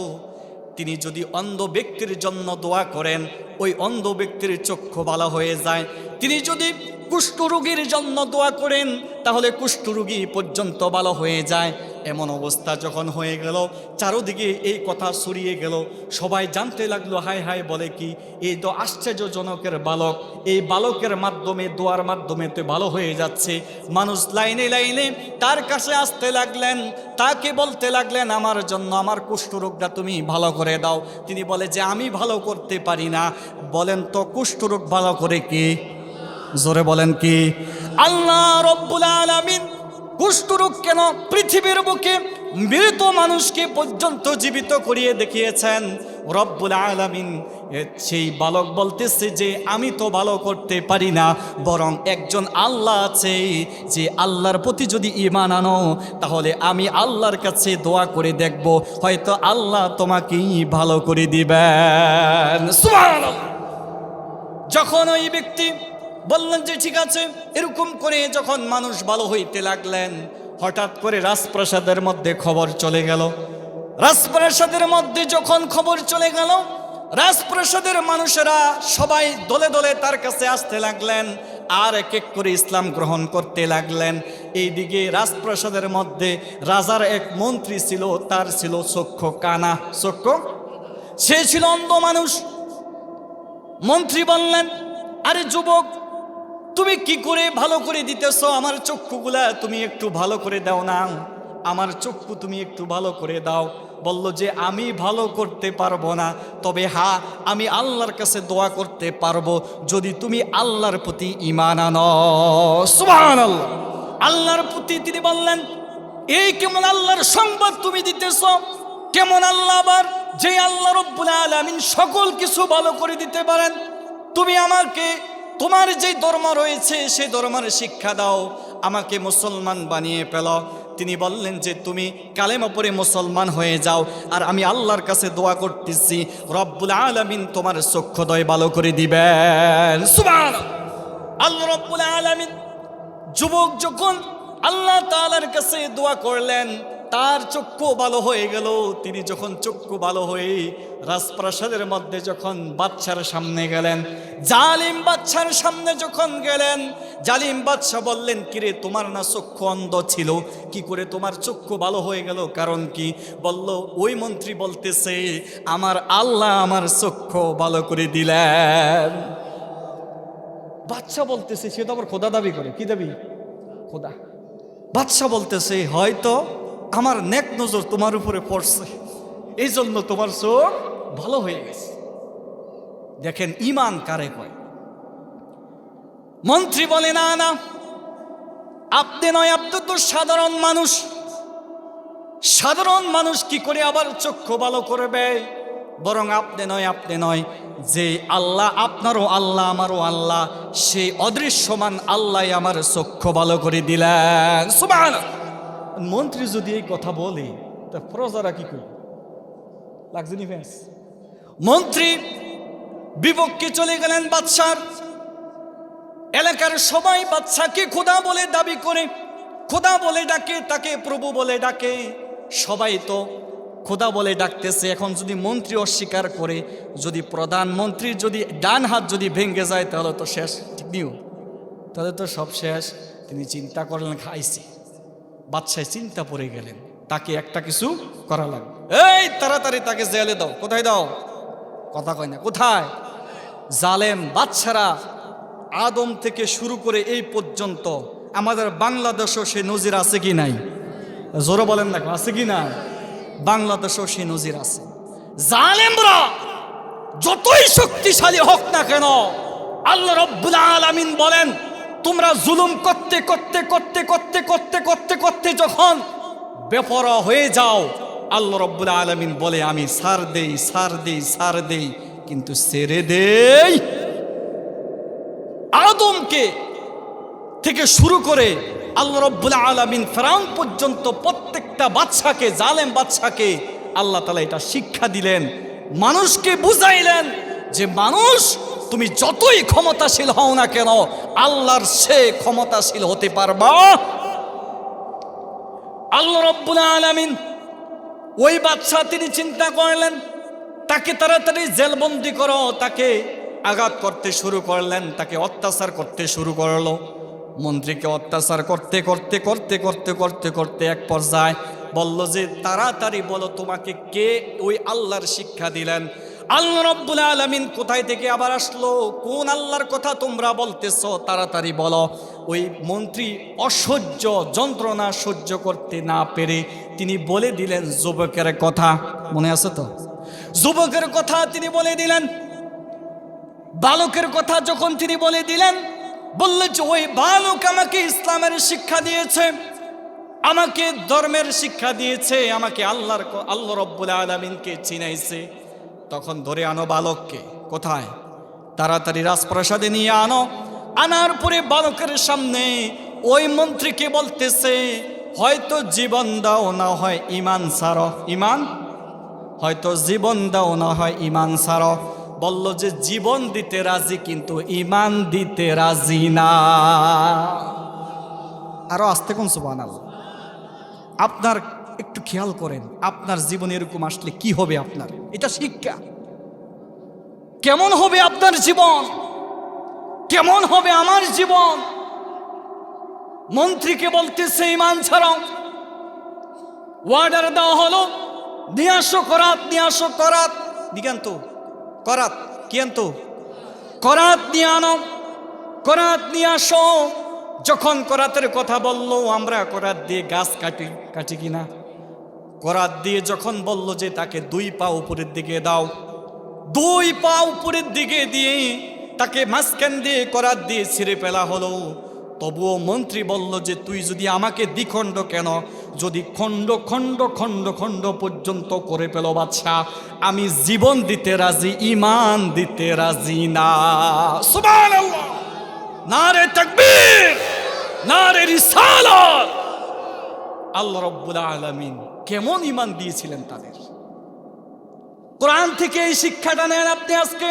A: তিনি যদি অন্ধ ব্যক্তির জন্য দোয়া করেন ওই অন্ধ ব্যক্তির চক্ষু ভালো হয়ে যায়। তিনি যদি কুষ্ঠরোগীর জন্য দোয়া করেন তাহলে কুষ্ঠরোগী পর্যন্ত ভালো হয়ে যায়। এমন অবস্থা যখন হয়ে গেল, চারদিকে এই কথা ছড়িয়ে গেল, সবাই জানতে লাগলো হায় হায় বলে কি, এই তো আশ্চর্যজনকের বালক, এই বালকের মাধ্যমে দোয়ার মাধ্যমে তো ভালো হয়ে যাচ্ছে। মানুষ লাইনে লাইনে তার কাছে আসতে লাগলেন, তাকে বলতে লাগলেন আমার জন্য আমার কুষ্ঠরোগটা তুমি ভালো করে দাও। তিনি বলে যে আমি ভালো করতে পারি না। বলেন তো কুষ্ঠরোগ ভালো করে কি? জোরে বলেন কি? আল্লাহ রব্বুল আলামিন কুষ্ঠরোগ কেন পৃথিবীর বুকে মৃত মানুষকে পর্যন্ত জীবিত করিয়ে দেখিয়েছেন। রব্বুল আলামিন সেই বালক বলতেছে যে আমি তো ভালো করতে পারি না, বরং একজন আল্লাহ আছে, যে আল্লাহর প্রতি যদি ঈমান আনো তাহলে আমি আল্লাহর কাছে দোয়া করে দেখব, হয়তো আল্লাহ তোমাকেই ভালো করে দিবেন। সুবহানাল্লাহ। যখন ওই ব্যক্তি বললেন যে ঠিক আছে, এরকম করে যখন মানুষ ভালো হইতে লাগলেন, হঠাৎ করে রাজপ্রাসাদের মধ্যে খবর চলে গেল। রাজপ্রাসাদের মধ্যে যখন খবর চলে গেল, রাজপ্রাসাদের মানুষেরা সবাই দলে দলে তার কাছে আসতে লাগলেন, আর এক এক করে ইসলাম গ্রহণ করতে লাগলেন। এইদিকে রাজপ্রাসাদের মধ্যে রাজার এক মন্ত্রী ছিল, তার ছিল চক্ষু কানা, চক্ষু, সে ছিল অন্ধ মানুষ। মন্ত্রী বললেন, আরে যুবক, তুমি কি করে ভালো করে দিতেছ? আমার চক্ষুগুলা তুমি একটু ভালো করে দাও না, আমার চক্ষু তুমি একটু ভালো করে দাও। বলল যে আমি ভালো করতে পারবো না, তবে হ্যাঁ আমি আল্লাহর কাছে দোয়া করতে পারবো যদি তুমি আল্লাহর প্রতি ঈমান আনো। সুবহানাল্লাহ। আল্লাহর প্রতি তিনি বললেন, এই কেমন আল্লাহর সংবাদ তুমি দিতেছ? কেমন আল্লাহ আবার, যে আল্লাহ রব্বুল আলামিন সকল কিছু ভালো করে দিতে পারেন? তুমি আমাকে তোমার যে ধর্ম রয়েছে সেই ধর্মের শিক্ষা দাও, আমাকে মুসলমান বানিয়ে ফেল। তিনি বললেন যে তুমি কালেমা পড়ে মুসলমান হয়ে যাও, আর আমি আল্লাহর কাছে দোয়া করতেছি রব্বুল আলামিন তোমার চক্ষুদয় ভালো করে দিবেন। সুবহানাল্লাহ। আল্লাহ রব্বুল আলামিন যুবক যখন আল্লাহ তাআলার কাছে দোয়া করলেন, তার চক্ষু ভালো হয়ে গেল। তিনি যখন চক্ষু ভালো হয়ে রাজপ্রাসাদের মধ্যে যখন বাদশার সামনে গেলেন, জালিম বাদশার সামনে যখন গেলেন, জালিম বাদশা বললেন, কিরে তোমার না চক্ষু অন্ধ ছিল, কি করে তোমার চক্ষু ভালো হয়ে গেল? কারণ কি? বলল, ওই মন্ত্রী বলতেছে আমার আল্লাহ আমার চক্ষু ভালো করে দিলেন। বাদশা বলতেছে, সে তো আবার খোদা দাবি করে। কি দাবি? খোদা। বাদশা বলতেছে হয়তো আমার নেক নজর তোমার উপরে পড়ছে, এই জন্য তোমার চোখ ভালো হয়ে গেছে। দেখেন ঈমান কারে কয়। মন্ত্রী বলে, না না, আপনি নয়, আপনি তো সাধারণ মানুষ। সাধারণ মানুষ কি করে আবার চক্ষু ভালো করবে? বরং আপনি নয়, আপনি নয়, যে আল্লাহ আপনারও আল্লাহ আমারও আল্লাহ, সেই অদৃশ্যমান আল্লাহ আমার চক্ষু ভালো করে দিলেন। সুবহানাল্লাহ। মন্ত্রী যদি এই কথা বলে তা প্রজারা কি করবে? লাগছে নি ফ্যান্স? মন্ত্রী বিপক্ষে চলে গেলেন বাদশার। এলাকার সবাই বাদশাকে খোদা বলে দাবি করে, খোদা বলে ডাকে, তাকে প্রভু বলে ডাকে। সবাই তো খোদা বলে ডাকতেছে। এখন যদি মন্ত্রী অস্বীকার করে, যদি প্রধানমন্ত্রীর যদি ডান হাত যদি ভেঙে যায় তাহলে তো শেষ, ঠিক নিও, তাহলে তো সব শেষ। তিনি চিন্তা করলেন, খাইছি। বাদশাহ চিন্তা পড়ে গেলেন, তাকে একটা কিছু করা লাগবে। এই তাড়াতাড়ি তাকে জেলে দাও। কোথায় দাও? কথা কয় না, কোথায়? জালেম বাদশারা আদম থেকে শুরু করে এই পর্যন্ত আমাদের বাংলাদেশও সে নজির আছে কি নাই? জোরে বলেন না, আছে কি না? বাংলাদেশও সে নজির আছে। জালেমরা যতই শক্তিশালী হোক না কেন, আল্লাহ রাব্বুল আলামিন বলেন তোমরা জুলুম করতে করতে করতে করতে করতে করতে করতে যখন বেপরোয়া হয়ে যাও, আল্লাহ রাব্বুল আলামিন বলে আমি ছাড় দেই, ছাড় দেই, ছাড় দেই, কিন্তু ছেড়ে দেই আদমকে থেকে শুরু করে আল্লাহ রাব্বুল আলামিন ফেরাউন পর্যন্ত প্রত্যেকটা বাদশাকে, জালেম বাদশাকে আল্লাহ তাআলা এটা শিক্ষা দিলেন, মানুষকে বুঝাইলেন যে মানুষ তুমি যতই ক্ষমতাশীল হও না কেন, আল্লাহর সে ক্ষমতাশীল হতে পারবা আল্লাহ রাব্বুল আলামিন ওই বাদশা তিনি চিন্তা করলেন তাকে তাড়াতাড়ি জেলবন্দি করো, তাকে আঘাত করতে শুরু করলেন, তাকে অত্যাচার করতে শুরু করলো। মন্ত্রীকে অত্যাচার করতে করতে করতে করতে করতে করতে এক পর্যায়ে বলল যে তাড়াতাড়ি বলো তোমাকে কে ওই আল্লাহর শিক্ষা দিলেন? আল্লাহ রাব্বুল আলামিন কোথায় থেকে আবার আসলো? কোন আল্লাহর কথা তোমরা বলতেছো? তাড়াতাড়ি বলো। ওই মন্ত্রী অসহ্য যন্ত্রণা সহ্য করতে না পেরে তিনি বলে দিলেন যুবকের কথা। মনে আছে তো? যুবকের কথা তিনি বলে দিলেন। বালকের কথা যখন তিনি বলে দিলেন, বললেন যে ওই বালক আমাকে ইসলামের শিক্ষা দিয়েছে, আমাকে ধর্মের শিক্ষা দিয়েছে, আমাকে আল্লাহ রাব্বুল আলামিনকে চিনাইছে। তখন ধরে আনো বালককে। কোথায়? তাড়াতাড়ি রাজপ্রাসাদে নিয়ে আনো। আনার পরে বালকের সামনে ওই মন্ত্রীকে বলতেছে হয়তো জীবন দাও না হয় ঈমান ছাড়ো। ঈমান, হয়তো জীবন দাও না হয় ঈমান ছাড়ো। বলল যে জীবন দিতে রাজি কিন্তু ঈমান দিতে রাজি না। আরো আস্তে কোন সুবহানাল্লাহ। আপনার একটু খেয়াল করেন আপনার জীবনে এরকম আসলে কি হবে আপনার? এটা শিক্ষা। কেমন হবে আপনার জীবন? কেমন হবে আমার জীবন? মন্ত্রীকে বলতেছে ঈমান ছাড়াও। ওয়ার্ডার দেওয়া হলো নিয়ে আসো করাত, নিয়ে আসো করাত। দিগান্ত করাত কি আনতো? করাত নিয়ে আনো, করাত নিয়ে আসো। যখন করাতের কথা বললো, আমরা করাত দিয়ে গাছ কাটি কিনা, করাত দিয়ে যখন বলল যে তাকে 2 পা উপরের দিকে দাও, 2 পা উপরের দিকে দিয়ে তাকে মাঝখান দিয়ে করাত দিয়ে ছিঁড়ে ফেলা হলো। তবুও মন্ত্রী বলল যে তুই যদি আমাকে দ্বিখণ্ড কেন, যদি খণ্ড খণ্ড খণ্ড খণ্ড পর্যন্ত করে ফেল বাদশা, আমি জীবন দিতে রাজি, ঈমান দিতে রাজি না। সুবহানাল্লাহ, নারে তাকবীর, নারে রিসালাত। আল্লাহ রাব্বুল আলামিন কেমন ঈমান দিয়েছিলেন তাদের। কোরআন থেকে এই শিক্ষাটা নেন আপনি। আজকে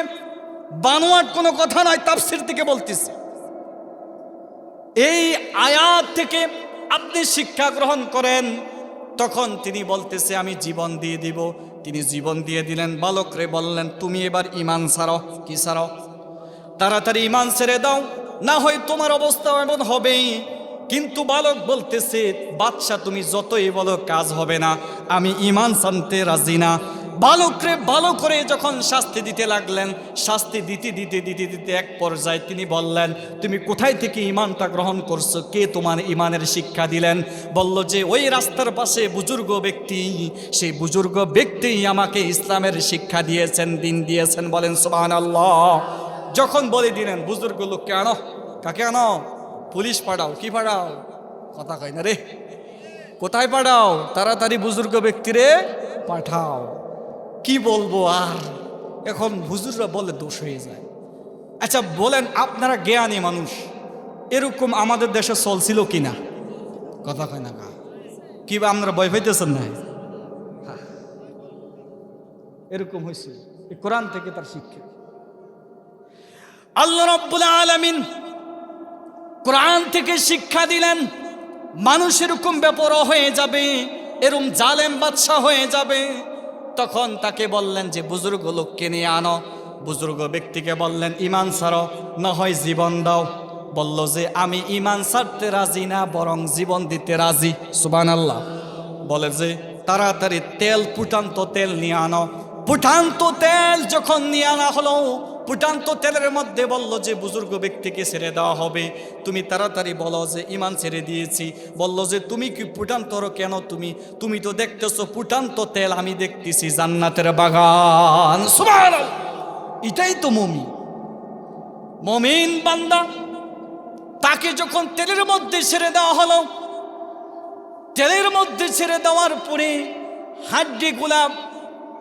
A: বানোয়াট কোনো কথা নয়, তাফসীর থেকে বলতেছি। এই আয়াত থেকে আপনি শিক্ষা গ্রহণ করেন। তখন তিনি বলতেছে আমি জীবন দিয়ে দিব। তিনি জীবন দিয়ে দিলেন। বালকরে বললেন তুমি এবার ঈমান ছাড়ো। কি ছাড়ো? তাড়াতাড়ি ঈমান ছেড়ে দাও, না হয় তোমার অবস্থা এমন হবেই। কিন্তু বালক বলতেছে বাদশা তুমি যতই বলো কাজ হবে না, আমি ঈমান ছাড়তে রাজি না। বালকরে ভালো করে যখন শাস্তি দিতে লাগলেন, শাস্তি দিতে দিতে দিতে দিতে এক পর্যায়ে তিনি বললেন তুমি কোথায় থেকে ঈমানটা গ্রহণ করছো? কে তোমার ঈমানের শিক্ষা দিলেন? বলল যে ওই রাস্তার পাশে বুজুর্গ ব্যক্তি, সেই বুজুর্গ ব্যক্তি আমাকে ইসলামের শিক্ষা দিয়েছেন, দিন দিয়েছেন। বলেন সুবহানাল্লাহ। যখন বলে দিলেন বুজুর্গ লোককে আনো। কাকে আনো? পুলিশ পাঠাও। কি পাঠাও? কথা কয় না রে। কোথায় পাঠাও? তাড়াতাড়ি বুজুর্গ ব্যক্তিরে পাঠাও। কি বলবো আর, এখন হুজুররা বলে দোষ হয়ে যায়। আচ্ছা বলেন আপনারা জ্ঞানী মানুষ, এরকম আমাদের দেশে চলছিল কিনা? কথা কয় না। কি বা আপনারা ভয় পাইতেছেন না? এরকম হয়েছে। কোরআন থেকে তার শিক্ষা। আল্লাহ রাব্বুল আলামিন কোরআন থেকে শিক্ষা দিলেন মানুষ এরকম বেপরোয়া হয়ে যাবে, এরকম জালেম বাদশা হয়ে যাবে। তখন তাকে বললেন যে বুজুর্গ লোককে নিয়ে আনো। বুজুর্গ ব্যক্তিকে বললেন ঈমান ছাড়ো, না হয় জীবন দাও। বলল যে আমি ঈমান ছাড়তে রাজি না, বরং জীবন দিতে রাজি। সুবহানাল্লাহ। বলে যে তাড়াতাড়ি তেল, ফুটান্ত তেল নিয়ে আনো। ফুটান্ত তেল যখন নিয়ে আনা হলো, ফুটান্ত তেলের মধ্যে বলল যে বুজুর্গ ব্যক্তিকে ছেড়ে দেওয়া হবে। তুমি তাড়াতাড়ি বলো যে ঈমান ছেড়ে দিয়েছি। বলল যে তুমি কি ফুটান্তর কেন? তুমি তো দেখতেছো ফুটান্ত তেল, আমি দেখতেছি জান্নাতের বাগান। সুবহানাল্লাহ। এটাই তো মুমিন। মুমিন বান্দা, তাকে যখন তেলের মধ্যে ছেড়ে দেওয়া হলো, তেলের মধ্যে ছেড়ে দেওয়ার পরে হাড্ডি গোলাপ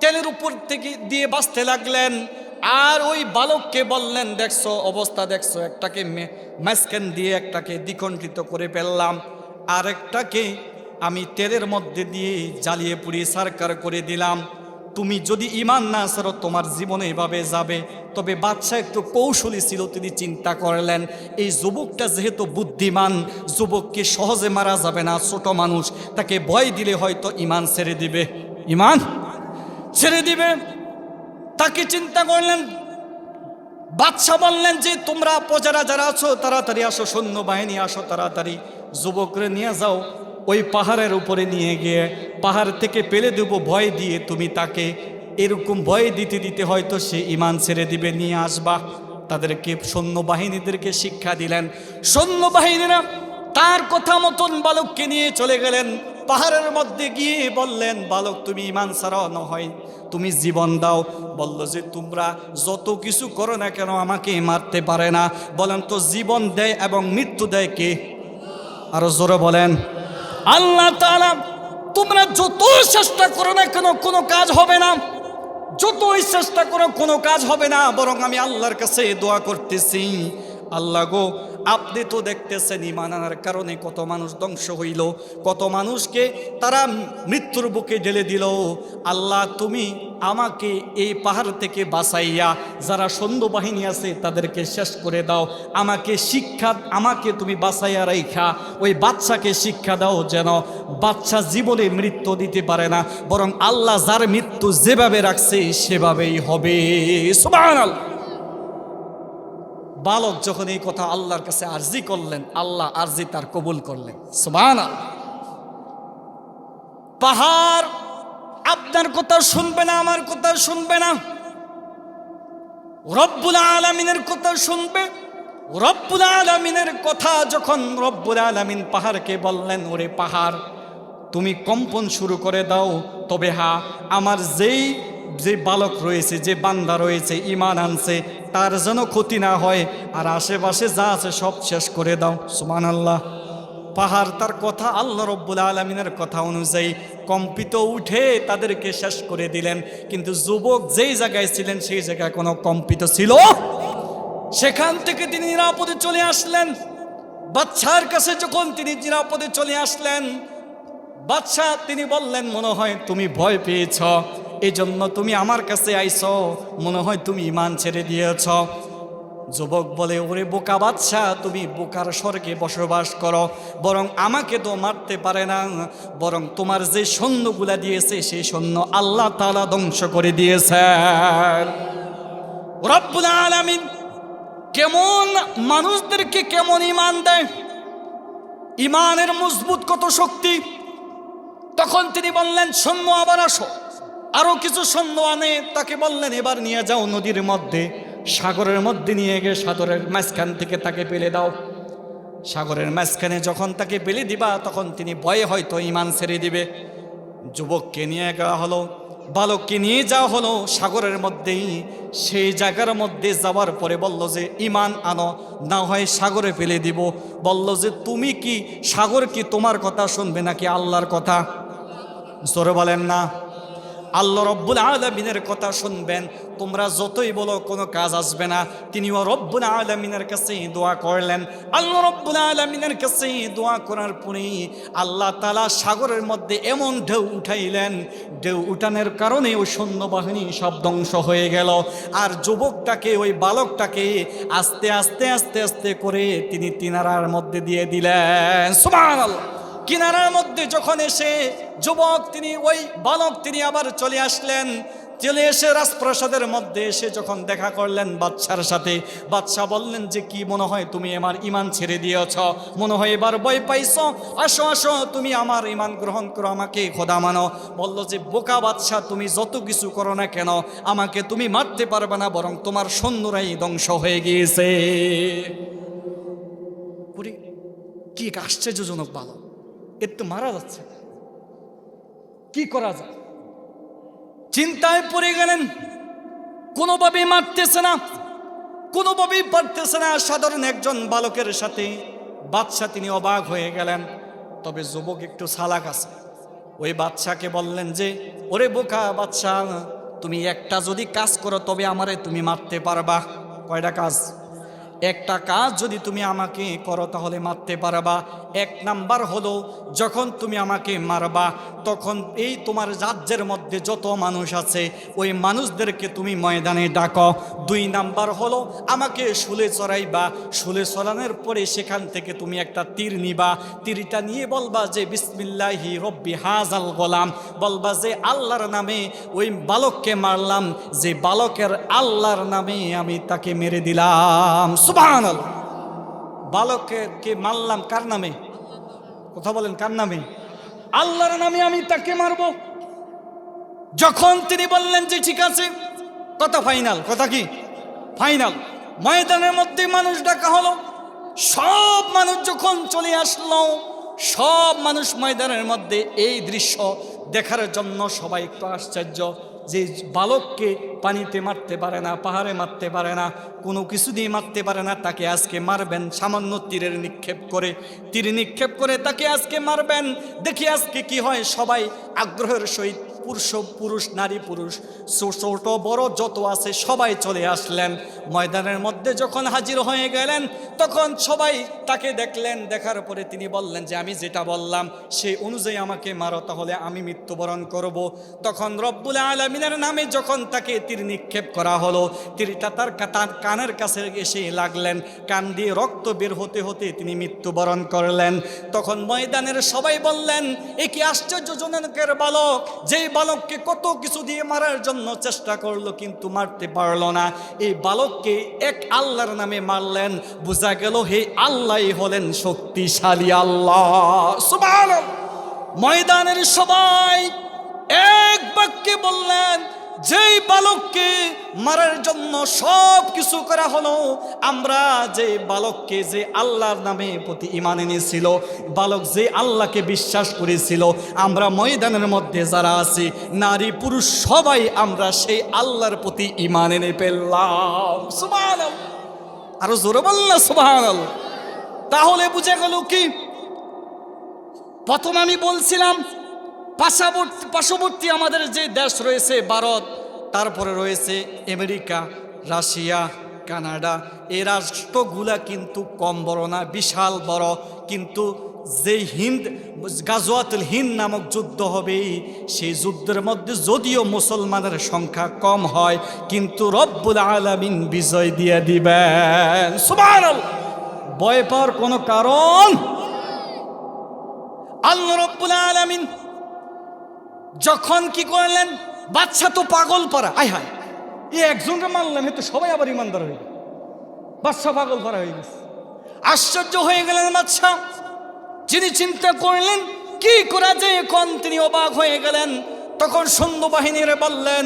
A: তেলের উপর থেকে দিয়ে বাঁচতে লাগলেন। আর ওই বালককে বললেন দেখছো অবস্থা, দেখছো একটাকে মাঝখান দিয়ে একটাকে দ্বিখণ্ডিত করে ফেললাম, আরেকটাকে আমি তেলের মধ্যে দিয়ে জ্বালিয়ে পুড়িয়ে সারকার করে দিলাম। তুমি যদি ঈমান না ছাড়ো তোমার জীবনে এভাবে যাবে। তবে বাদশা একটু কৌশলী ছিল, তিনি চিন্তা করলেন এই যুবকটা যেহেতু বুদ্ধিমান, যুবককে সহজে মারা যাবে না, ছোট মানুষ, তাকে ভয় দিলে হয়তো ঈমান ছেড়ে দিবে, ঈমান ছেড়ে দিবে। তাকে চিন্তা করলেন। বাদশা বললেন যে তোমরা প্রজারা যারা আছো তাড়াতাড়ি আসো, সৈন্যবাহিনী আসো তাড়াতাড়ি, যুবকরে নিয়ে যাও ওই পাহাড়ের উপরে নিয়ে গিয়ে পাহাড় থেকে ফেলে দেবো ভয় দিয়ে। তুমি তাকে এরকম ভয় দিতে দিতে হয়তো সে ঈমান ছেড়ে দিবে, নিয়ে আসবা। তাদেরকে সৈন্যবাহিনীদেরকে শিক্ষা দিলেন। সৈন্যবাহিনীরা তার কথা মতন বালককে নিয়ে চলে গেলেন। পাহাড়ের মধ্যে গিয়ে বললেন, বালক তুমি ঈমান ছাড়াও না হয় তুমি জীবন দাও। বলল যে তোমরা যত কিছু করো না কেন আমাকে মারতে পারে না। বলেন তো জীবন দেয় এবং মৃত্যু দেয় কে? আরো জোরে বলেন, আল্লাহ তাআলা। তোমরা যত চেষ্টা করো না কেন কোনো কাজ হবে না, যতই চেষ্টা করো কোনো কাজ হবে না। বরং আমি আল্লাহর কাছে দোয়া করতেছি, আল্লাহ গো আপনি তো দেখতেছেন ঈমান আনার কারণে কত মানুষ ধ্বংস হইল, কত মানুষকে তারা মৃত্যুর বুকে ঢেলে দিল। আল্লাহ তুমি আমাকে এই পাহাড় থেকে বাঁচাইয়া যারা সৈন্যবাহিনী আছে তাদেরকে শেষ করে দাও। আমাকে তুমি বাঁচাইয়া রাইখা ওই বাচ্চাকে শিক্ষা দাও, যেন বাচ্চা জীবনে মৃত্যু দিতে পারে না, বরং আল্লাহ যার মৃত্যু যেভাবে রাখছে সেভাবেই হবে। সুবহানাল্লাহ। বালক যখন এই কথা আল্লাহর কাছে আরজি করলেন, আল্লাহ আরজি তার কবুল করলেন। সুবহানাল্লাহ। পাহাড় আপনার কথা শুনবে না, আমার কথা শুনবে না, রব্বুল আলামিনের কথা শুনবে। রব্বুল আলামিনের কথা যখন রব্বুল আলামিন পাহাড়কে বললেন, ওরে পাহাড় তুমি কম্পন শুরু করে দাও, তবে হ্যাঁ আমার যে বালক রয়েছে, যে বান্দা রয়েছে ঈমান আনছে, তার যেন ক্ষতি না হয়, আর আশেপাশে যা আছে সব শেষ করে দাও। সুবহানাল্লাহ। পাহাড় তার কথা আল্লাহ রব্বুল আলামিনের কথা অনুযায়ী কম্পিত উঠে তাদেরকে শেষ করে দিলেন। কিন্তু যুবক যেই জায়গায় ছিলেন সেই জায়গায় কোনো কম্পিত ছিল, সেখান থেকে তিনি নিরাপদে চলে আসলেন। বাদশার কাছে যখন তিনি নিরাপদে চলে আসলেন, বাদশা তিনি বললেন, মনে হয় তুমি ভয় পেয়েছ, এই জন্য তুমি আমার কাছে আইছো, মনে হয় তুমি ঈমান ছেড়ে দিয়েছ। যুবক বলে, ওরে বোকা বাদশা, তুমি বোকার স্বর্গে বসবাস করো, বরং আমাকে তো মারতে পারে না, বরং তোমার যে সৈন্যগুলা দিয়েছে সেই সৈন্য আল্লাহ তাআলা ধ্বংস করে দিয়েছেন। রব্বুল আলামিন কেমন মানুষদেরকে কেমন ঈমান দেয়, ঈমানের মজবুত কত শক্তি। তখন তিনি বললেন, সৈন্য আবার আসো। আরো কিছু সৈন্য আনে, তাকে বললেন এবার নিয়ে যাও নদীর মধ্যে, সাগরের মধ্যে নিয়ে গিয়ে সাগরের মাঝখান থেকে তাকে ফেলে দাও। সাগরের মাঝখানে যখন তাকে ফেলে দিবা তখন তিনি ভয়ে হয়তো ঈমান ছেড়ে দিবে। যুবককে নিয়ে যাওয়া হলো, বালককে নিয়ে যাওয়া হলো সাগরের মধ্যেই। সেই জায়গার মধ্যে যাওয়ার পরে বলল যে ঈমান আনো, না হয় সাগরে ফেলে দিব। বলল যে তুমি কি, সাগর কি তোমার কথা শুনবে নাকি আল্লাহর কথা? জোরে বলেন না। আল্লাহ রব্বুল আলামিনের কথা শুনবেন। তোমরা যতই বলো কোনো কাজ আসবে না। তিনিও রব্বুল আলামিনের কাছে দোয়া করলেন। আল্লাহ রব্বুল আলামিনের কাছে দোয়া করার পরেই আল্লাহ তাআলা সাগরের মধ্যে এমন ঢেউ উঠাইলেন, ঢেউ উঠানোর কারণে ওই সৈন্যবাহিনী সব ধ্বংস হয়ে গেল। আর যুবকটাকে, ওই বালকটাকে আস্তে আস্তে আস্তে আস্তে করে তিনি কিনারার মধ্যে দিয়ে দিলেন। সুবহানাল্লাহ। কিনারার মধ্যে যখন এসে যুবক তিনি, ওই বালক তিনি আবার চলে আসলেন। চলে এসে রাজপ্রাসাদের মধ্যে এসে যখন দেখা করলেন বাদশার সাথে, বাদশা বললেন যে কি মনে হয় তুমি আমার ঈমান ছেড়ে দিয়েছ, মনে হয় এবার ভয় পাইছো, আসো আসো তুমি আমার ঈমান গ্রহণ করো, আমাকে খোদা মানো। বলল যে বোকা বাদশা, তুমি যত কিছু করো না কেন আমাকে তুমি মারতে পারবে না, বরং তোমার সৈন্যরাই ধ্বংস হয়ে গিয়েছে। কি আশ্চর্যজনক বালক, এর তো মারা যাচ্ছে, কি করা যায়? চিন্তায় পড়ে গেলেন। কোনোভাবেই মারতেছে না, কোনোভাবেই পারতেছে না সাধারণ একজন বালকের সাথে। বাদশা তিনি অবাক হয়ে গেলেন। তবে যুবক একটু চালাক আছে। ওই বাদশাকে বললেন যে ওরে বোকা বাদশা, তুমি একটা যদি কাজ করো তবে আমারে তুমি মারতে পারবা। কয়টা কাজ? একটা কাজ যদি তুমি আমাকে করো তাহলে মারতে পারবা। এক নাম্বার হলো যখন তুমি আমাকে মারবা তখন এই তোমার রাজ্যের মধ্যে যত মানুষ আছে ওই মানুষদেরকে তুমি ময়দানে ডাকো। 2 নাম্বার হলো আমাকে শুলে চড়াইবা, শুলে চড়ানোর পরে সেখান থেকে তুমি একটা তীর নিবা, তীরটা নিয়ে বলবা যে বিসমিল্লাহি রব্বি হাজাল গোলাম, বলবা যে আল্লাহর নামে ওই বালককে মারলাম, যে বালকের আল্লাহর নামে আমি তাকে মেরে দিলাম। সুবহানাল্লাহ। বালককে মারলাম কার নামে? কথা বলেন, কার নামে? আল্লাহর নামে আমি তাকে মারব। যখন তিনি বললেন যে ঠিক আছে, কথা ফাইনাল, কথা কি ফাইনাল, ময়দানের মধ্যে মানুষ ডাকা হলো। সব মানুষ যখন চলে আসলো, সব মানুষ ময়দানের মধ্যে এই দৃশ্য দেখার জন্য সবাই একটু আশ্চর্য যে বালককে পানিতে মারতে পারে না, পাহাড়ে মারতে পারে না, কোনো কিছু দিয়ে মারতে পারে না, তাকে আজকে মারবেন সামান্য তীরের নিক্ষেপ করে, তীর নিক্ষেপ করে তাকে আজকে মারবেন। দেখি আজকে কি হয়। সবাই আগ্রহের সহিত পুরুষ নারী পুরুষ ছোট বড় যত আছে সবাই চলে আসলেন। ময়দানের মধ্যে যখন হাজির হয়ে গেলেন তখন সবাই তাকে দেখলেন। দেখার পরে তিনি বললেন যে আমি যেটা বললাম সেই অনুযায়ী আমাকে মারো, তাহলে আমি মৃত্যুবরণ করব। তখন রব্বুল আলামিনের নামে যখন তাকে তীর নিক্ষেপ করা হলো, তীরটা তার কানের কাছে এসে লাগলেন, কান দিয়ে রক্ত বের হতে হতে তিনি মৃত্যুবরণ করলেন। তখন ময়দানের সবাই বললেন এ কি আশ্চর্যজনকের বালক, যেই বালককে কত কিছু দিয়ে মারার জন্য চেষ্টা করলো কিন্তু মারতে পারলো না, এই বালককে এক আল্লাহর নামে মারলেন। বোঝা গেল হে আল্লাহই হলেন শক্তিশালী আল্লাহ। সুবহানাল্লাহ। ময়দানের সবাই এক বাক্যে বললেন যেই বালককে মারার জন্য সব কিছু করা হলো, আমরা যে বালককে, যে আল্লাহর নামে প্রতি ঈমান এনেছিল, বালক যে আল্লাহকে বিশ্বাস করেছিল, আমরা ময়দানের মধ্যে যারা আছি নারী পুরুষ সবাই আমরা সেই আল্লাহর প্রতি ঈমান এনে ফেললাম। সুবহানাল্লাহ। আরো জোরে বললাম সুবহানাল্লাহ। তাহলে বুঝে গেল কি, প্রথম আমি বলছিলাম পার্শ্ববর্তী আমাদের যে দেশ রয়েছে ভারত, তারপরে রয়েছে আমেরিকা, রাশিয়া, কানাডা, এই রাষ্ট্রগুলা কিন্তু কম বড় না, বিশাল বড়। কিন্তু যেই গাজওয়াতুল হিন্দ নামক যুদ্ধ হবে, সেই যুদ্ধের মধ্যে যদিও মুসলমানের সংখ্যা কম হয় কিন্তু রব্বুল আলামিন বিজয় দিয়ে দিবেন। সুবহানাল্লাহ। ভয় পাওয়ার কোনো কারণ, আল্লাহ রব্বুল আলামিন যখন কি করলেন, বাচ্চা তো পাগল পারা, আয় হায় এই একজনকে মারলাম এ তো সবাই আবার ইমানদার হয়ে গেল, বাচ্চা পাগল পারা হয়ে গেছে। আশ্চর্য হয়ে গেলেন বাচ্চা, যিনি চিন্তা করলেন কি করা যায়, এখন তিনি অবাক হয়ে গেলেন। তখন সৈন্যবাহিনীরা বললেন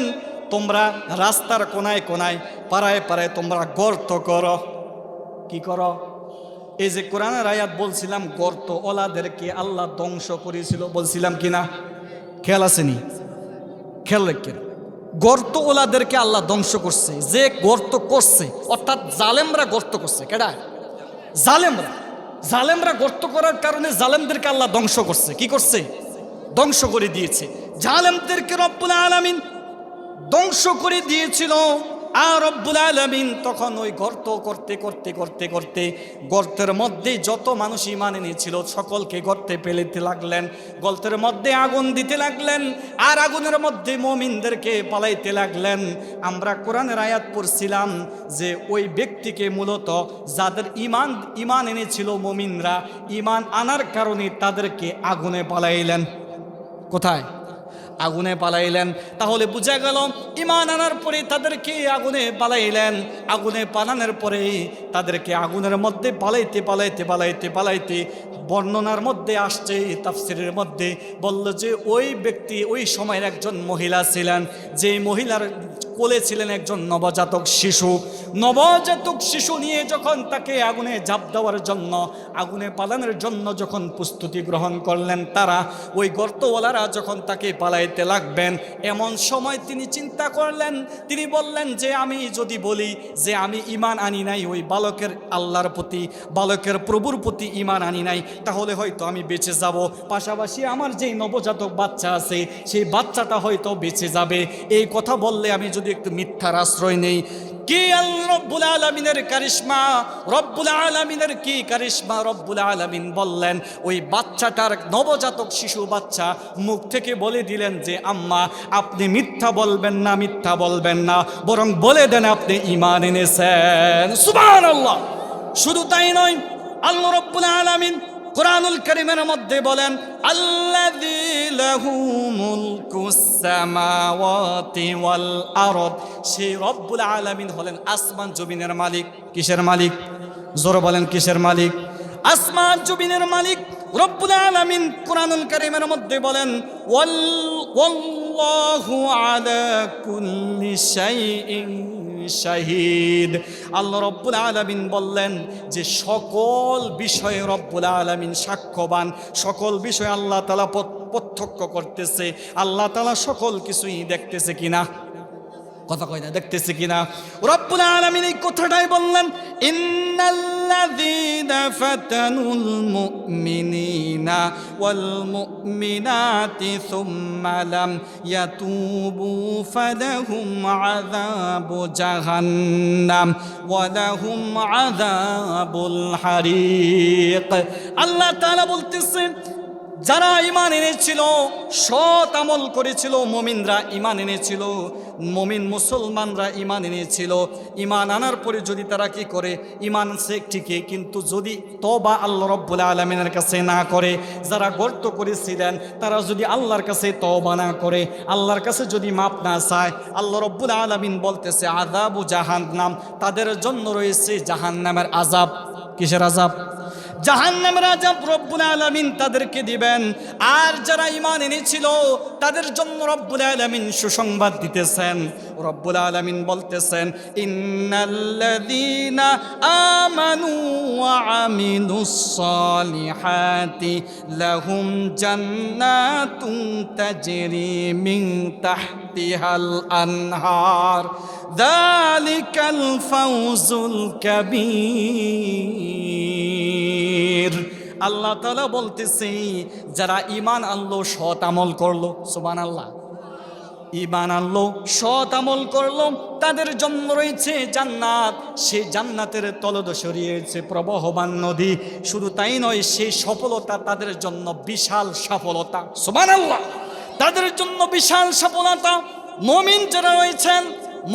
A: তোমরা রাস্তার কোনায় কোনায় পাড়ায় পাড়ায় তোমরা গর্ত করো। কি করো? এই যে কোরআনের আয়াত বলছিলাম গর্ত ওলাদেরকে আল্লাহ ধ্বংস করেছিল, বলছিলাম কিনা? খেয়াল আসেনি? খেয়াল রাখেন, গর্ত ওলাদেরকে আল্লাহ ধ্বংস করছে। যে গর্ত করছে অর্থাৎ জালেমরা গর্ত করছে। কেডা? জালেমরা গর্ত করার কারণে জালেমদেরকে আল্লাহ ধ্বংস করছে। কি করছে? ধ্বংস করে দিয়েছে। জালেমদেরকে রব্বুল আলামিন ধ্বংস করে দিয়েছিল। আর রব্বুল আলামিন তখন ওই গর্ত করতে করতে করতে করতে গর্তের মধ্যে যত মানুষ ঈমান এনেছিল সকলকে গর্তে ফেলতে লাগলেন, গর্তের মধ্যে আগুন দিতে লাগলেন, আর আগুনের মধ্যে মুমিনদেরকে পালাইতে লাগলেন। আমরা কোরআনের আয়াত পড়ছিলাম যে ওই ব্যক্তিকে মূলত যাদের ঈমান এনেছিল মুমিনরা, ঈমান আনার কারণে তাদেরকে আগুনে পালাইলেন। কোথায়? আগুনে পালাইলেন। তাহলে বোঝা গেল ঈমান আনার পরে তাদেরকে আগুনে পালাইলেন। আগুনে পালানোর পরে তাদেরকে আগুনের মধ্যে পালাইতে পালাইতে পালাইতে পালাইতে বর্ণনার মধ্যে আসছে, তাফসীরের মধ্যে বলল যে ওই ব্যক্তি ওই সময়ের একজন মহিলা ছিলেন, যে মহিলার কোলে ছিলেন একজন নবজাতক শিশু। নবজাতক শিশু নিয়ে যখন তাকে আগুনে ঝাঁপ দেওয়ার জন্য, আগুনে পালানোর জন্য যখন প্রস্তুতি গ্রহণ করলেন তারা, ওই গর্তওয়ালারা যখন তাকে পালাইতে লাগবেন, এমন সময় তিনি চিন্তা করলেন, তিনি বললেন যে আমি যদি বলি যে আমি ঈমান আনি নাই ওই বালকের আল্লাহর প্রতি, বালকের প্রভুর প্রতি ঈমান আনি নাই, তাহলে হয়তো আমি বেঁচে যাব, পাশাপাশি আমার যেই নবজাতক বাচ্চা আছে সেই বাচ্চাটা হয়তো বেঁচে যাবে। এই কথা বললে আমি যদি একটু মিথ্যার আশ্রয় নেই, কি আল্লাহ রব্বুল আলামিনের কারিশমা, রব্বুল আলামিনের কি কারিশমা। রব্বুল আলামিন বললেন, ওই বাচ্চাটার নবজাতক শিশু বাচ্চা মুখ থেকে বলে দিলেন যে আম্মা আপনি মিথ্যা বলবেন না, মিথ্যা বলবেন না, বরং বলে দেন আপনি ঈমান এনেছেন। সুবহানাল্লাহ। শুধু তাই নয়, আল্লাহ রব্বুল আলামিন কুরআনুল কারীমের মধ্যে বলেন, আল্লাযী লাহু মুলকুস সামাওয়াতি ওয়াল আরদ। সেই রব্বুল আলামিন হলেন আসমান জমিনের মালিক। কিসের মালিক? জোরে বলেন, কিসের মালিক? আসমান জমিনের মালিক রব্বুল আলামিন কুরআনুল কারীমের মধ্যে বলেন, ওয়াল্লাহু আলা কুল্লি শাইইন শাহিদ। আল্লাহ রব্বুল আলামিন বললেন যে সকল বিষয়ে রব্বুল আলামিন সাক্ষ্যবান, সকল বিষয়ে আল্লাহ তাআলা প্রত্যক্ষ করতেছে, আল্লাহ তাআলা সকল কিছুই দেখতেছে কিনা, কথা কয় না, দেখতেছে কিনা। রব্বুল আলামিন এই কথাটাই বললেন, ইন্নাল্লাযীনা ফাতানুল মুমিনিনা ওয়াল মুমিনাতি সুম্মা লাম ইয়াতুবু ফালাহুম আযাবু জাহান্নাম ওয়া লাহুম আযাবুল হারিক। আল্লাহ তাআলা বলতেছেন, যারা ঈমান এনেছিল, সৎ আমল করেছিল, মুমিনরা ঈমান এনেছিল, মুমিন মুসলমানরা ঈমান এনেছিল, ঈমান আনার পরে যদি তারা কি করে, ঈমান সে ঠিকই, কিন্তু যদি তওবা আল্লাহ রাব্বুল আলামিনের কাছে না করে, যারা গর্ত করেছিলেন তারা যদি আল্লাহর কাছে তওবা না করে, আল্লাহর কাছে যদি মাপ না চায়, আল্লাহ রাব্বুল আলামিন বলতেছে আযাবু জাহান্নাম, তাদের জন্য রয়েছে জাহান্নামের আযাব। কিসের আযাব? জাহান্নামের আযাব রব্বুল আলামিন তাদেরকে দিবেন। আর যারা ঈমান এনেছিল তাদের জন্য রব্বুল আলামিন সুসংবাদ দিতেছেন। রব্বুল আলামিন বলতেছেন, ইন্নাল্লাযীনা আমানু ওয়া আমিলুস সালিহাতি লাহুম জান্নাতুন তাজরি মিন তাহতিহাল আনহার যালিকাল ফাওজুল কাবীর। আল্লাহ তাআলা বলতেছে, যারা ঈমান আনলো, সৎ আমল করলো, সুবহানাল্লাহ, ঈমান আনলো, সৎ আমল করলো, তাদের জন্য রয়েছে জান্নাত। সেই জান্নাতের তলদেশে রয়েছে প্রবাহমান নদী। শুধু তাই নয়, সেই সফলতা তাদের জন্য বিশাল সফলতা। সুবহানাল্লাহ, তাদের জন্য বিশাল সফলতা। মুমিন যারা রয়েছেন,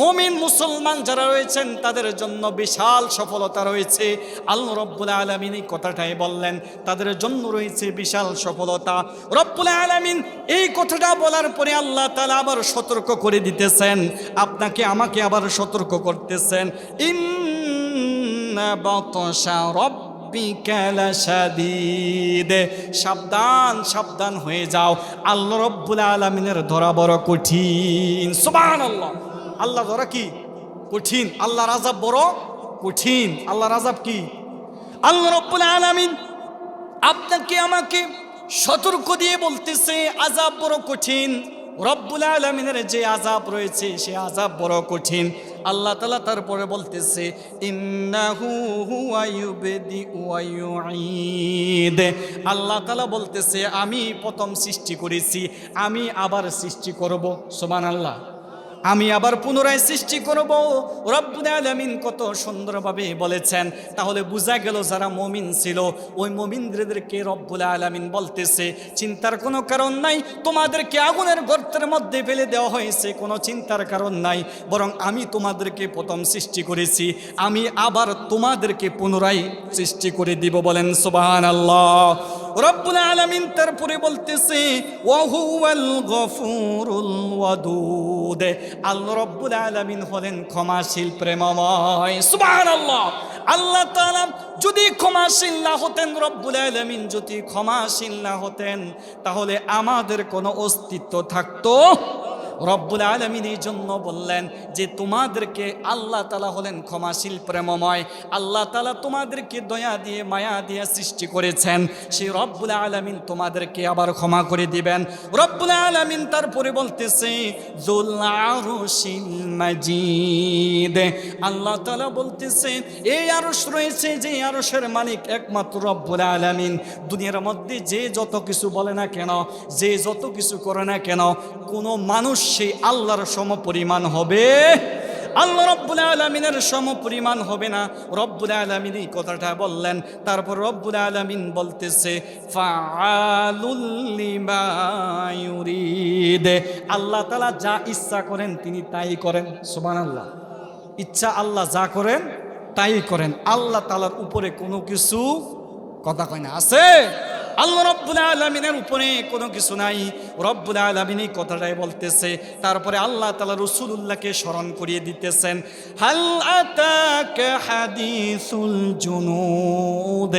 A: মুমিন মুসলমান যারা রয়েছেন, তাদের জন্য বিশাল সফলতা রয়েছে। আল্লাহ রব্বুল আলামিন এই কথাটাই বললেন, তাদের জন্য রয়েছে বিশাল সফলতা। রব্বুল আলামিন এই কথাটা বলার পরে আল্লাহ তাআলা আবার সতর্ক করে দিতেছেন, আপনাকে আমাকে আবার সতর্ক করতেছেন, ইন্না বাতশা রাব্বিকা লাশাদীদ। সাবধান, সাবধান হয়ে যাও, আল্লাহ রব্বুল আলামিনের ধরা বড় কঠিন। সুবহানাল্লাহ, আল্লাহ ধরা কি কঠিন, আল্লাহর আযাব বড় কঠিন। আল্লাহর আযাব কি? আল্লাহ রাব্বুল আলামিন আপনাকে আমাকে সতর্ক দিয়ে বলতেছে আযাব বড় কঠিন। রব্বুল আলামিনের যে আযাব রয়েছে সে আযাব বড় কঠিন। আল্লাহ তাআলা তারপরে বলতেছে, ইন্নাহু হুয়া ইউবদি ওয়া ইউঈদ। আল্লাহ তাআলা বলতেছে, আমি প্রথম সৃষ্টি করেছি, আমি আবার সৃষ্টি করব। সুবহানাল্লাহ, আমি আবার পুনরায় সৃষ্টি করব। রব্বুল আলামিন কত সুন্দরভাবে বলেছেন। তাহলে বোঝা গেল যারা মুমিন ছিল, ওই মুমিনদেরকে রব্বুল আলামিন বলতেছে, চিন্তার কোনো কারণ নাই, তোমাদেরকে আগুনের গর্তের মধ্যে ফেলে দেওয়া হয়েছে, কোনো চিন্তার কারণ নাই, বরং আমি তোমাদেরকে প্রথম সৃষ্টি করেছি, আমি আবার তোমাদেরকে পুনরায় সৃষ্টি করে দিব। বলেন সুবহানাল্লাহ। রব্বুল আলামিন তারপরে বলতেছে, ওয়া হুয়াল গফুরুল ওয়াদুদ। আল্লাহ রব্বুল আলামিন হলেন ক্ষমাশীল, প্রেমময়। সুবহানাল্লাহ। আল্লাহ তাআলা যদি ক্ষমাশীল না হতেন, রব্বুল আলামিন যদি ক্ষমাশীল না হতেন, তাহলে আমাদের কোনো অস্তিত্ব থাকতো? রব্বুল আলামিন এই জন্য বললেন যে তোমাদেরকে আল্লাহ তাআলা হলেন ক্ষমাশীল, প্রেমময়। আল্লাহ তাআলা তোমাদেরকে দয়া দিয়ে, মায়া দিয়ে সৃষ্টি করেছেন। সেই রব্বুল আলামিন তোমাদেরকে আবার ক্ষমা করে দিবেন। রব্বুল আলামিন তারপরে বলতেছে, যুল আরশিল মাজিদ। আল্লাহ তাআলা বলতেছে, এই আরশ রয়েছে, যে আরশের মালিক একমাত্র রব্বুল আলামিন। দুনিয়ার মধ্যে যে যত কিছু বলে না কেন, যে যত কিছু করে না কেন, কোনো মানুষ সেই আল্লাহর সমপরিমাণ হবে? আল্লাহ রব্বুল আলামিনের সমপরিমাণ হবে না। রব্বুল আলামিন এই কথাটা বললেন, তারপর রব্বুল আলামিন বলতেছে ফাআলুল লিমা ইউরিদ, আল্লাহ তাআলা যা ইচ্ছা করেন তিনি তাই করেন। সুবহানাল্লাহ। ইচ্ছা আল্লাহ যা করেন তাই করেন। আল্লাহ তাআলার উপরে কোনো কিছু কথা কয় না, আছে? আল্লাহ রব্বুল আলামিনের উপরে কোনো কিছু নাই। রব্বুল আলামিন এই কথাটাই বলতেছে। তারপরে আল্লাহ তাআলা রাসূলুল্লাহকে স্মরণ করিয়ে দিতেছেন, হাল আতাকা হাদিসুল জুনুদ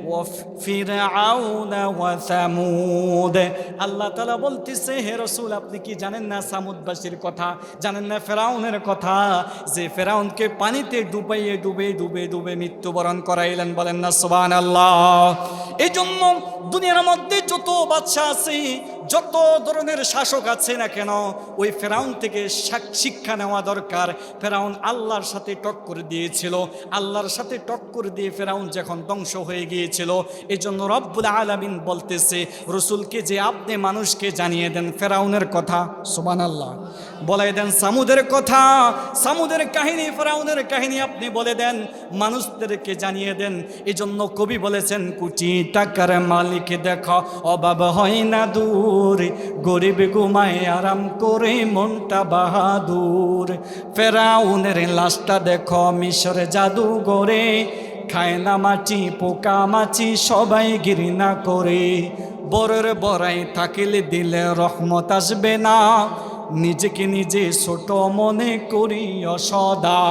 A: ওয়া ফিরআউন ওয়া সামুদ। আল্লাহ তাআলা বলতেছে, হে রাসূল আপনি কি জানেন না সামুদবাসীর কথা, জানেন না ফেরাউনের কথা, যে ফেরাউনকে পানিতে ডুবাইয়ে ডুবে ডুবে ডুবে মৃত্যুবরণ করাইলেন। বলেন না সুবহানাল্লাহ। এই জন্য দুনিয়ার মধ্যে যত বাদশা আছে, যত ধরনের শাসক আছে না কেন, ওই ফেরাউন থেকে শিক্ষা নেওয়া দরকার। ফেরাউন আল্লাহর সাথে টক্কর দিয়েছিল, আল্লাহর সাথে টক্কর দিয়ে ফেরাউন যখন ধ্বংস হয়ে গিয়েছিল, এই জন্য রব্বুল আলামিন বলতেছে রসুলকে যে আপনি মানুষকে জানিয়ে দেন ফেরাউনের কথা। সুবহানাল্লাহ। বলে দেন সামুদের কথা, সামুদের কাহিনী, ফেরাউনের কাহিনী আপনি বলে দেন, মানুষদেরকে জানিয়ে দেন। এই জন্য কবি বলেছেন, কোটি টাকার মালিক দেখো অভাব হয় না দূর, গরিব ঘুমায় আরাম করে মনটা বাহাদুর। ফেরাউনের লাশটা দেখো মিশরে জাদুঘরে, খায় না মাছি পোকা মাছি সবাই ঘৃণা করে। বরের বড়াই থাকিলে দিলে রহমত আসবে না, নিজেকে নিজে ছোট মনে করি অসদা।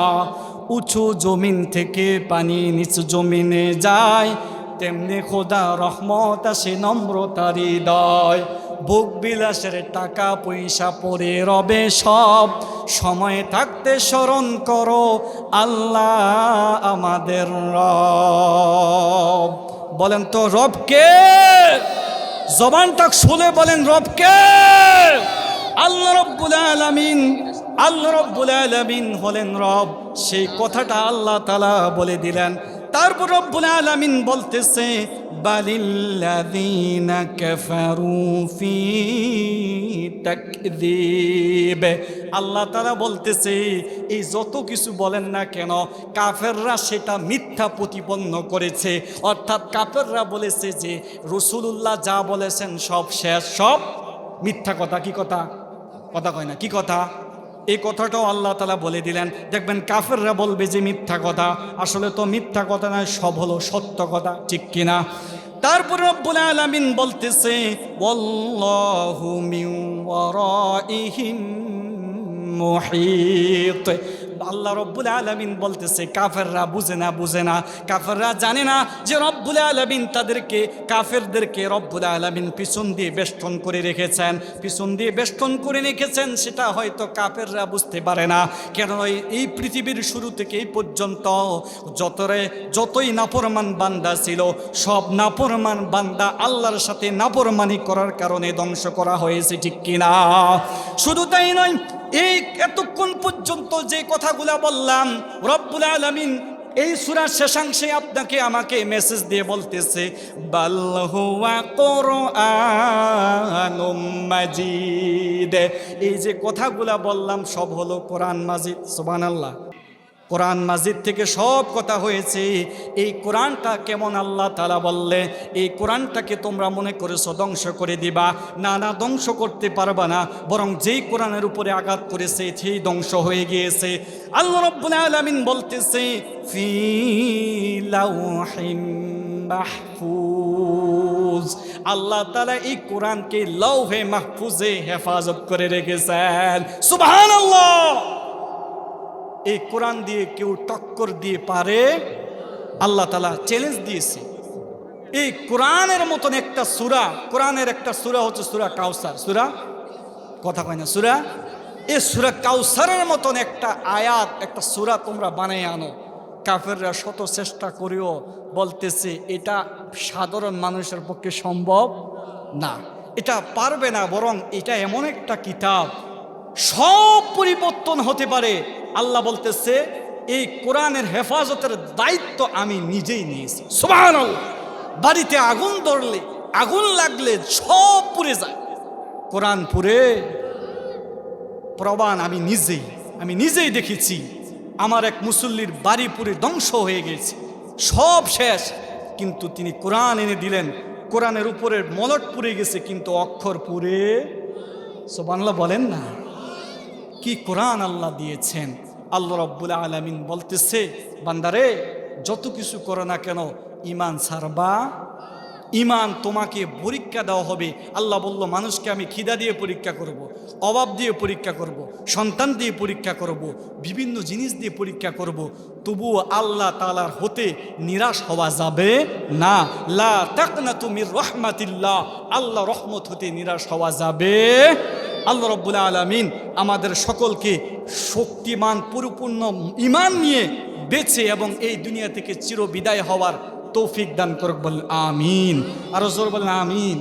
A: উঁচু জমিন থেকে পানি নিচু জমিনে যায়, তেমনি খোদা রহমত আসে নম্রতার হৃদয়। ভোগ বিলাসের টাকা পয়সা পরে রবে সব, সময় থাকতে স্মরণ করো আল্লাহ আমাদের রব। বলেন তো রব কে? জবানটা শুলে বলেন রব কে? আল্লাহ রব্বুল আলামিন। আল্লাহ রব্বুল আলামিন হলেন রব। সেই কথাটা আল্লাহ তাআলা বলে দিলেন। তারপর রব্বুল আলামিন বলতেছে, বালিল্লাযীনা কাফারু ফি তাকযীব। আল্লাহ তাআলা বলতেছে, এই যত কিছু বলেন না কেন, কাফেররা সেটা মিথ্যা প্রতিপন্ন করেছে। অর্থাৎ কাফেররা বলেছে যে রাসূলুল্লাহ যা বলেছেন সব শেষ, সব মিথ্যা কথা। কি কথা? কথা কয় না, কি কথা? এই কথাটাও আল্লাহ তাআলা বলে দিলেন। দেখবেন কাফেররা বলবে যে মিথ্যা কথা, আসলে তো মিথ্যা কথা নয়, সব হলো সত্য কথা, ঠিক কিনা? তারপর রব্বুল আলামিন বলতেছে, ওয়াল্লাহু মিন ওয়ারাইহিম মুহীত। আল্লাহ রব্বুল আলামিন বলতেছে কাফেররা বুঝে না, কাফেররা জানে না যে রব্বুল আলামিন তাদেরকে, কাফেরদেরকে রব্বুল আলামিন পিছন দিয়ে বেষ্টন করে রেখেছেন, পিছন দিয়ে বেষ্টন করে রেখেছেন। সেটা হয়তো কাফেররা বুঝতে পারে না। কেন এই পৃথিবীর শুরু থেকে এই পর্যন্ত যতই নাফরমান বান্দা ছিল, সব নাফরমান বান্দা আল্লাহর সাথে নাফরমানি করার কারণে ধ্বংস করা হয়েছে, ঠিক কিনা? শুধু তাই নয়, এই এতক্ষণ পর্যন্ত যে কথাগুলা বললাম, রব্বুল আলামিন এই সূরার শেষাংশে আপনাকে আমাকে মেসেজ দিয়ে বলতেছে, বাল হুয়া কুরআনুম মাজিদ। এই যে কথাগুলা বললাম সব হলো কোরআন মাজিদ। সুবহানাল্লাহ। কোরআন মাজিদ থেকে সব কথা হয়েছে। এই কোরআনটা কেমন আল্লাহ তাআলা বললে, এই কোরআনটাকে তোমরা মনে করেছো ধ্বংস করে দিবা। না, ধ্বংস করতে পারবা না, বরং যেই কোরআনের উপরে আঘাত করেছে সেই ধ্বংস হয়ে গিয়েছে। আল্লাহ রাব্বুল আলামিন বলতেছে, ফি লাউহিম মাহফুজ। আল্লাহ তাআলা এই কোরআনকে লৌহে মাহফুজে হেফাজত করে রেখেছেন। সুবহানাল্লাহ। এই কোরআন দিয়ে কেউ টক্কর দিয়ে পারে? আল্লাহ তাআলা চ্যালেঞ্জ দিয়েছে। এই কোরআনের মতন একটা সূরা, কোরআনের একটা সূরা হচ্ছে সূরা কাউসার। সূরা, কথা কয় না, সূরা। এই সূরা কাউসারের মতন একটা আয়াত, একটা সূরা তোমরা বানিয়ে আনো। কাফেররা শত চেষ্টা করেও বলতেছে এটা সাধারণ মানুষের পক্ষে সম্ভব না, এটা পারবে না। বরং এটা এমন একটা কিতাব, সব পরিবর্তন হতে পারে। আল্লাহ বলতেছে এই কোরআনের হেফাজতের দায়িত্ব আমি নিজেই নিয়েছি। সুবহানাল্লাহ। বাড়িতে আগুন ধরলে, আগুন লাগলে সব পুড়ে যায়, কোরআন পুড়ে প্রমাণ আমি নিজেই। আমি নিজেই দেখেছি আমার এক মুসল্লির বাড়ি পুরে ধ্বংস হয়ে গেছে, সব শেষ, কিন্তু তিনি কোরআন এনে দিলেন, কোরআনের উপরে মলট পুড়ে গেছে কিন্তু অক্ষর পুড়ে। সুবহানাল্লাহ বলেন না, কি কোরআন আল্লাহ দিয়েছেন। আল্লাহ রাব্বুল আলামিন বলতেছে, বান্দারে যত কিছু করো না কেন ঈমান ছাড়বা, ঈমান তোমাকে পরীক্ষা দেওয়া হবে। আল্লাহ বলল, মানুষকে আমি খিদা দিয়ে পরীক্ষা করব, অভাব দিয়ে পরীক্ষা করব, সন্তান দিয়ে পরীক্ষা করব, বিভিন্ন জিনিস দিয়ে পরীক্ষা করব, তবুও আল্লাহ তাআলার হতে নিরাশ হওয়া যাবে না। লা তাকনাতু মির রাহমাতিল্লাহ, আল্লাহ রহমত হতে নিরাশ হওয়া যাবে। আল্লাহ রাব্বুল আলামিন আমাদের সকলকে শক্তিমান পরিপূর্ণ ঈমান নিয়ে বেঁচে এবং এই দুনিয়া থেকে চির বিদায় হওয়ার তৌফিক দান করুক, বলেন আমিন। আরো জোর বলেন আমিন।